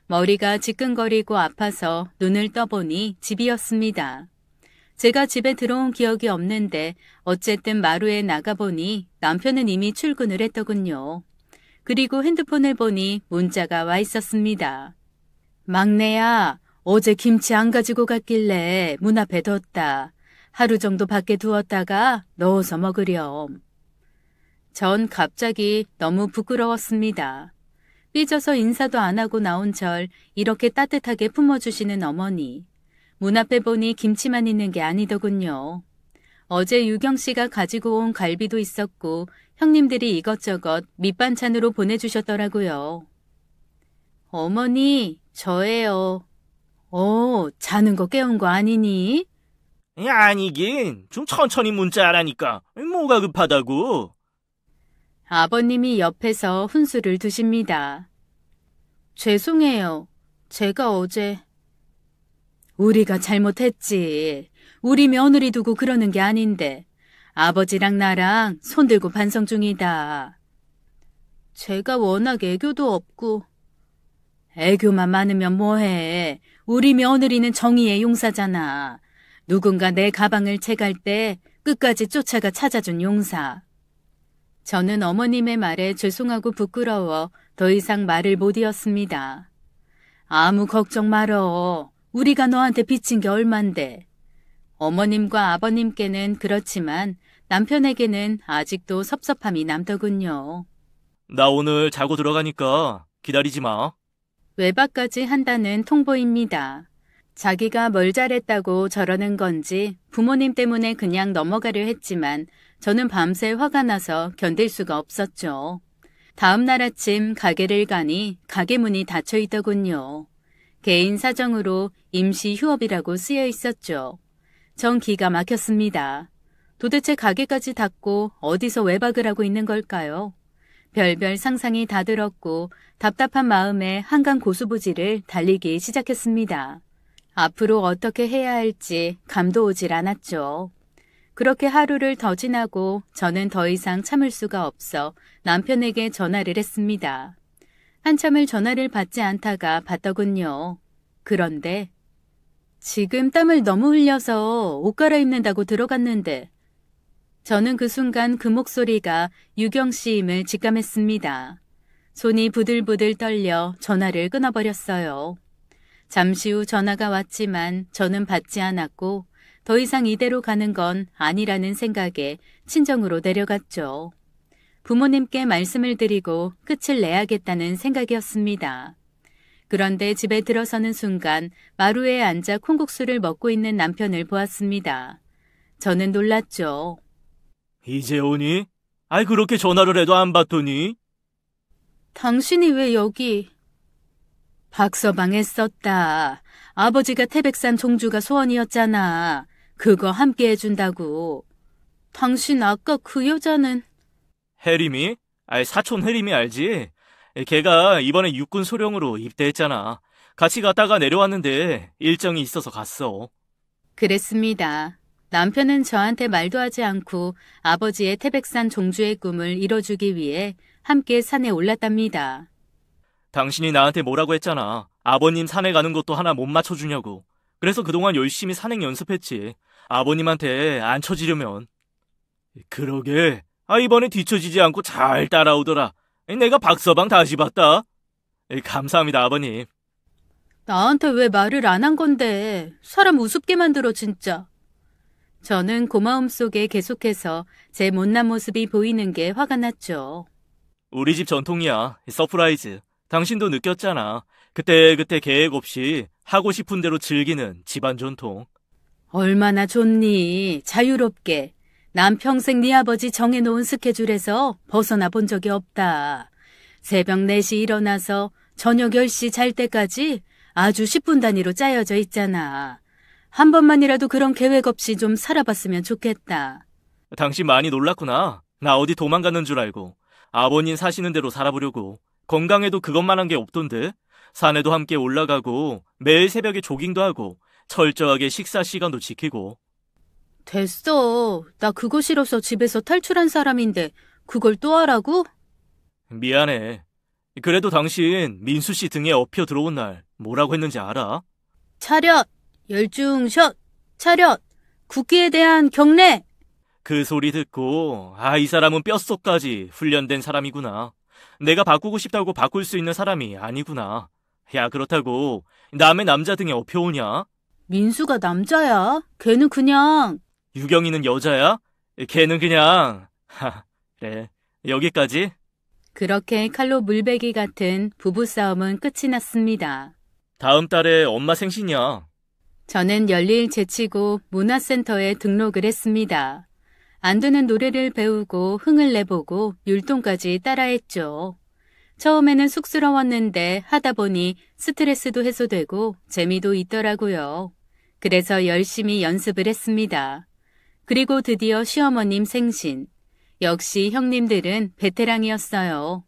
머리가 지끈거리고 아파서 눈을 떠보니 집이었습니다. 제가 집에 들어온 기억이 없는데 어쨌든 마루에 나가보니 남편은 이미 출근을 했더군요. 그리고 핸드폰을 보니 문자가 와 있었습니다. 막내야, 어제 김치 안 가지고 갔길래 문 앞에 뒀다. 하루 정도 밖에 두었다가 넣어서 먹으렴. 전 갑자기 너무 부끄러웠습니다. 삐져서 인사도 안 하고 나온 절 이렇게 따뜻하게 품어주시는 어머니. 문 앞에 보니 김치만 있는 게 아니더군요. 어제 유경 씨가 가지고 온 갈비도 있었고 형님들이 이것저것 밑반찬으로 보내주셨더라고요. 어머니, 저예요. 자는 거 깨운 거 아니니? 아니긴. 좀 천천히 문자하라니까. 뭐가 급하다고. 아버님이 옆에서 훈수를 두십니다. 죄송해요. 제가 어제... 우리가 잘못했지. 우리 며느리 두고 그러는 게 아닌데 아버지랑 나랑 손들고 반성 중이다. 제가 워낙 애교도 없고. 애교만 많으면 뭐해. 우리 며느리는 정의의 용사잖아. 누군가 내 가방을 채갈 때 끝까지 쫓아가 찾아준 용사. 저는 어머님의 말에 죄송하고 부끄러워 더 이상 말을 못 이었습니다. 아무 걱정 말어. 우리가 너한테 빚진 게 얼만데. 어머님과 아버님께는 그렇지만 남편에게는 아직도 섭섭함이 남더군요. 나 오늘 자고 들어가니까 기다리지 마. 외박까지 한다는 통보입니다. 자기가 뭘 잘했다고 저러는 건지 부모님 때문에 그냥 넘어가려 했지만 저는 밤새 화가 나서 견딜 수가 없었죠. 다음 날 아침 가게를 가니 가게 문이 닫혀 있더군요. 개인 사정으로 임시 휴업이라고 쓰여 있었죠. 전 기가 막혔습니다. 도대체 가게까지 닫고 어디서 외박을 하고 있는 걸까요? 별별 상상이 다 들었고 답답한 마음에 한강 고수부지를 달리기 시작했습니다. 앞으로 어떻게 해야 할지 감도 오질 않았죠. 그렇게 하루를 더 지나고 저는 더 이상 참을 수가 없어 남편에게 전화를 했습니다. 한참을 전화를 받지 않다가 받더군요. 그런데 지금 땀을 너무 흘려서 옷 갈아입는다고 들어갔는데 저는 그 순간 그 목소리가 유경 씨임을 직감했습니다. 손이 부들부들 떨려 전화를 끊어버렸어요. 잠시 후 전화가 왔지만 저는 받지 않았고 더 이상 이대로 가는 건 아니라는 생각에 친정으로 내려갔죠. 부모님께 말씀을 드리고 끝을 내야겠다는 생각이었습니다. 그런데 집에 들어서는 순간 마루에 앉아 콩국수를 먹고 있는 남편을 보았습니다. 저는 놀랐죠. 이제 오니? 그렇게 전화를 해도 안 받더니? 당신이 왜 여기? 박서방 했었다. 아버지가 태백산 종주가 소원이었잖아. 그거 함께 해준다고. 당신 아까 그 여자는... 혜림이? 사촌 혜림이 알지? 걔가 이번에 육군 소령으로 입대했잖아. 같이 갔다가 내려왔는데 일정이 있어서 갔어. 그랬습니다. 남편은 저한테 말도 하지 않고 아버지의 태백산 종주의 꿈을 이뤄주기 위해 함께 산에 올랐답니다. 당신이 나한테 뭐라고 했잖아. 아버님 산에 가는 것도 하나 못 맞춰주냐고. 그래서 그동안 열심히 산행 연습했지. 아버님한테 안 쳐지려면. 그러게. 이번에 뒤처지지 않고 잘 따라오더라. 내가 박서방 다시 봤다. 감사합니다, 아버님. 나한테 왜 말을 안 한 건데. 사람 우습게 만들어 진짜. 저는 고마움 속에 계속해서 제 못난 모습이 보이는 게 화가 났죠. 우리 집 전통이야. 서프라이즈. 당신도 느꼈잖아. 그때 계획 없이 하고 싶은 대로 즐기는 집안 전통. 얼마나 좋니? 자유롭게. 난 평생 네 아버지 정해놓은 스케줄에서 벗어나 본 적이 없다. 새벽 4시 일어나서 저녁 10시 잘 때까지 아주 10분 단위로 짜여져 있잖아. 한 번만이라도 그런 계획 없이 좀 살아봤으면 좋겠다. 당신 많이 놀랐구나. 나 어디 도망가는 줄 알고. 아버님 사시는 대로 살아보려고. 건강에도 그것만한 게 없던데. 산에도 함께 올라가고 매일 새벽에 조깅도 하고 철저하게 식사 시간도 지키고. 됐어. 나 그거 싫어서 집에서 탈출한 사람인데 그걸 또 하라고? 미안해. 그래도 당신 민수 씨 등에 업혀 들어온 날 뭐라고 했는지 알아? 차렷! 열중샷! 차렷! 국기에 대한 경례! 그 소리 듣고 이 사람은 뼛속까지 훈련된 사람이구나. 내가 바꾸고 싶다고 바꿀 수 있는 사람이 아니구나. 야, 그렇다고 남의 남자 등에 업혀오냐? 민수가 남자야? 걔는 그냥... 유경이는 여자야? 걔는 그냥... 그래, 여기까지? 그렇게 칼로 물베기 같은 부부싸움은 끝이 났습니다. 다음 달에 엄마 생신이야. 저는 열일 제치고 문화센터에 등록을 했습니다. 안 되는 노래를 배우고 흥을 내보고 율동까지 따라했죠. 처음에는 쑥스러웠는데 하다 보니 스트레스도 해소되고 재미도 있더라고요. 그래서 열심히 연습을 했습니다. 그리고 드디어 시어머님 생신. 역시 형님들은 베테랑이었어요.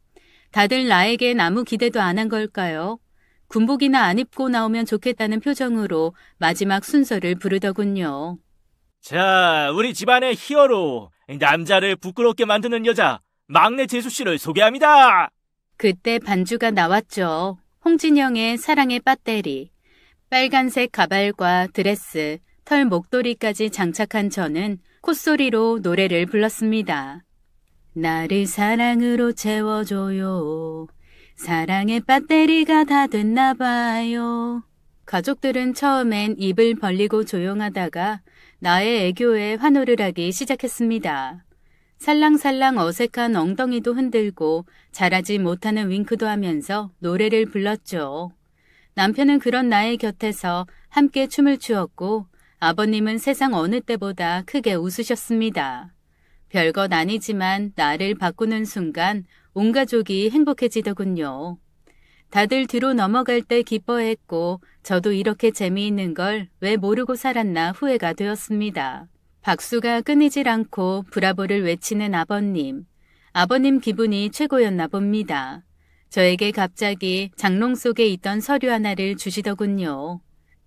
다들 나에겐 아무 기대도 안 한 걸까요? 군복이나 안 입고 나오면 좋겠다는 표정으로 마지막 순서를 부르더군요. 자, 우리 집안의 히어로, 남자를 부끄럽게 만드는 여자, 막내 재수 씨를 소개합니다. 그때 반주가 나왔죠. 홍진영의 사랑의 배터리. 빨간색 가발과 드레스, 털 목도리까지 장착한 저는 콧소리로 노래를 불렀습니다. 나를 사랑으로 채워줘요. 사랑의 배터리가 다 됐나 봐요. 가족들은 처음엔 입을 벌리고 조용하다가 나의 애교에 환호를 하기 시작했습니다. 살랑살랑 어색한 엉덩이도 흔들고 잘하지 못하는 윙크도 하면서 노래를 불렀죠. 남편은 그런 나의 곁에서 함께 춤을 추었고 아버님은 세상 어느 때보다 크게 웃으셨습니다. 별것 아니지만 나를 바꾸는 순간 온 가족이 행복해지더군요. 다들 뒤로 넘어갈 때 기뻐했고 저도 이렇게 재미있는 걸 왜 모르고 살았나 후회가 되었습니다. 박수가 끊이질 않고 브라보를 외치는 아버님. 아버님 기분이 최고였나 봅니다. 저에게 갑자기 장롱 속에 있던 서류 하나를 주시더군요.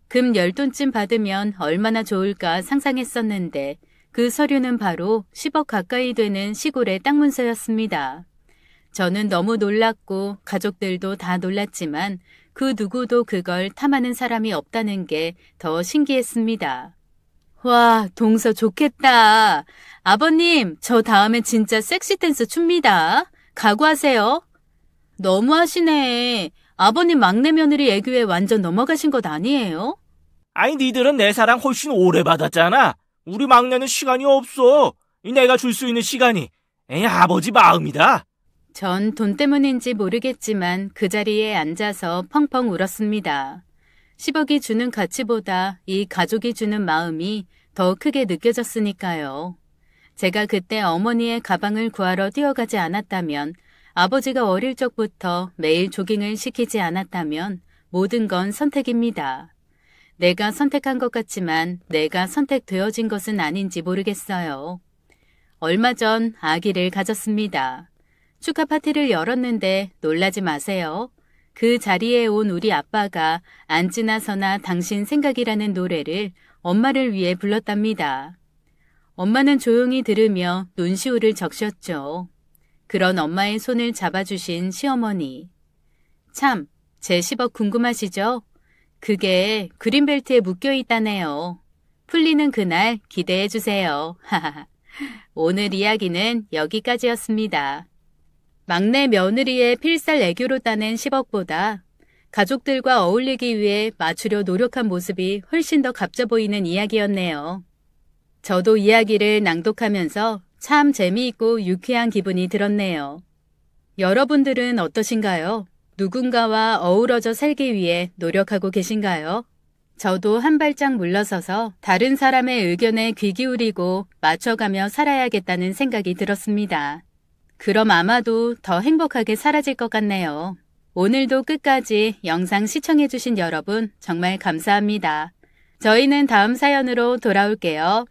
금 10돈쯤 받으면 얼마나 좋을까 상상했었는데 그 서류는 바로 10억 가까이 되는 시골의 땅 문서였습니다. 저는 너무 놀랐고 가족들도 다 놀랐지만 그 누구도 그걸 탐하는 사람이 없다는 게 더 신기했습니다. 와, 동서 좋겠다. 아버님, 저 다음에 진짜 섹시 댄스 춥니다. 각오하세요. 너무하시네. 아버님 막내 며느리 애교에 완전 넘어가신 것 아니에요? 아니, 니들은 내 사랑 훨씬 오래 받았잖아. 우리 막내는 시간이 없어. 내가 줄 수 있는 시간이 아버지 마음이다. 전 돈 때문인지 모르겠지만 그 자리에 앉아서 펑펑 울었습니다. 10억이 주는 가치보다 이 가족이 주는 마음이 더 크게 느껴졌으니까요. 제가 그때 어머니의 가방을 구하러 뛰어가지 않았다면, 아버지가 어릴 적부터 매일 조깅을 시키지 않았다면 모든 건 선택입니다. 내가 선택한 것 같지만 내가 선택되어진 것은 아닌지 모르겠어요. 얼마 전 아기를 가졌습니다. 축하 파티를 열었는데 놀라지 마세요. 그 자리에 온 우리 아빠가 안 지나서나 당신 생각이라는 노래를 엄마를 위해 불렀답니다. 엄마는 조용히 들으며 눈시울을 적셨죠. 그런 엄마의 손을 잡아주신 시어머니. 참, 제 10억 궁금하시죠? 그게 그린벨트에 묶여있다네요. 풀리는 그날 기대해주세요. 오늘 이야기는 여기까지였습니다. 막내 며느리의 필살 애교로 따낸 10억보다 가족들과 어울리기 위해 맞추려 노력한 모습이 훨씬 더 값져 보이는 이야기였네요. 저도 이야기를 낭독하면서 참 재미있고 유쾌한 기분이 들었네요. 여러분들은 어떠신가요? 누군가와 어우러져 살기 위해 노력하고 계신가요? 저도 한 발짝 물러서서 다른 사람의 의견에 귀 기울이고 맞춰가며 살아야겠다는 생각이 들었습니다. 그럼 아마도 더 행복하게 살아질 것 같네요. 오늘도 끝까지 영상 시청해주신 여러분 정말 감사합니다. 저희는 다음 사연으로 돌아올게요.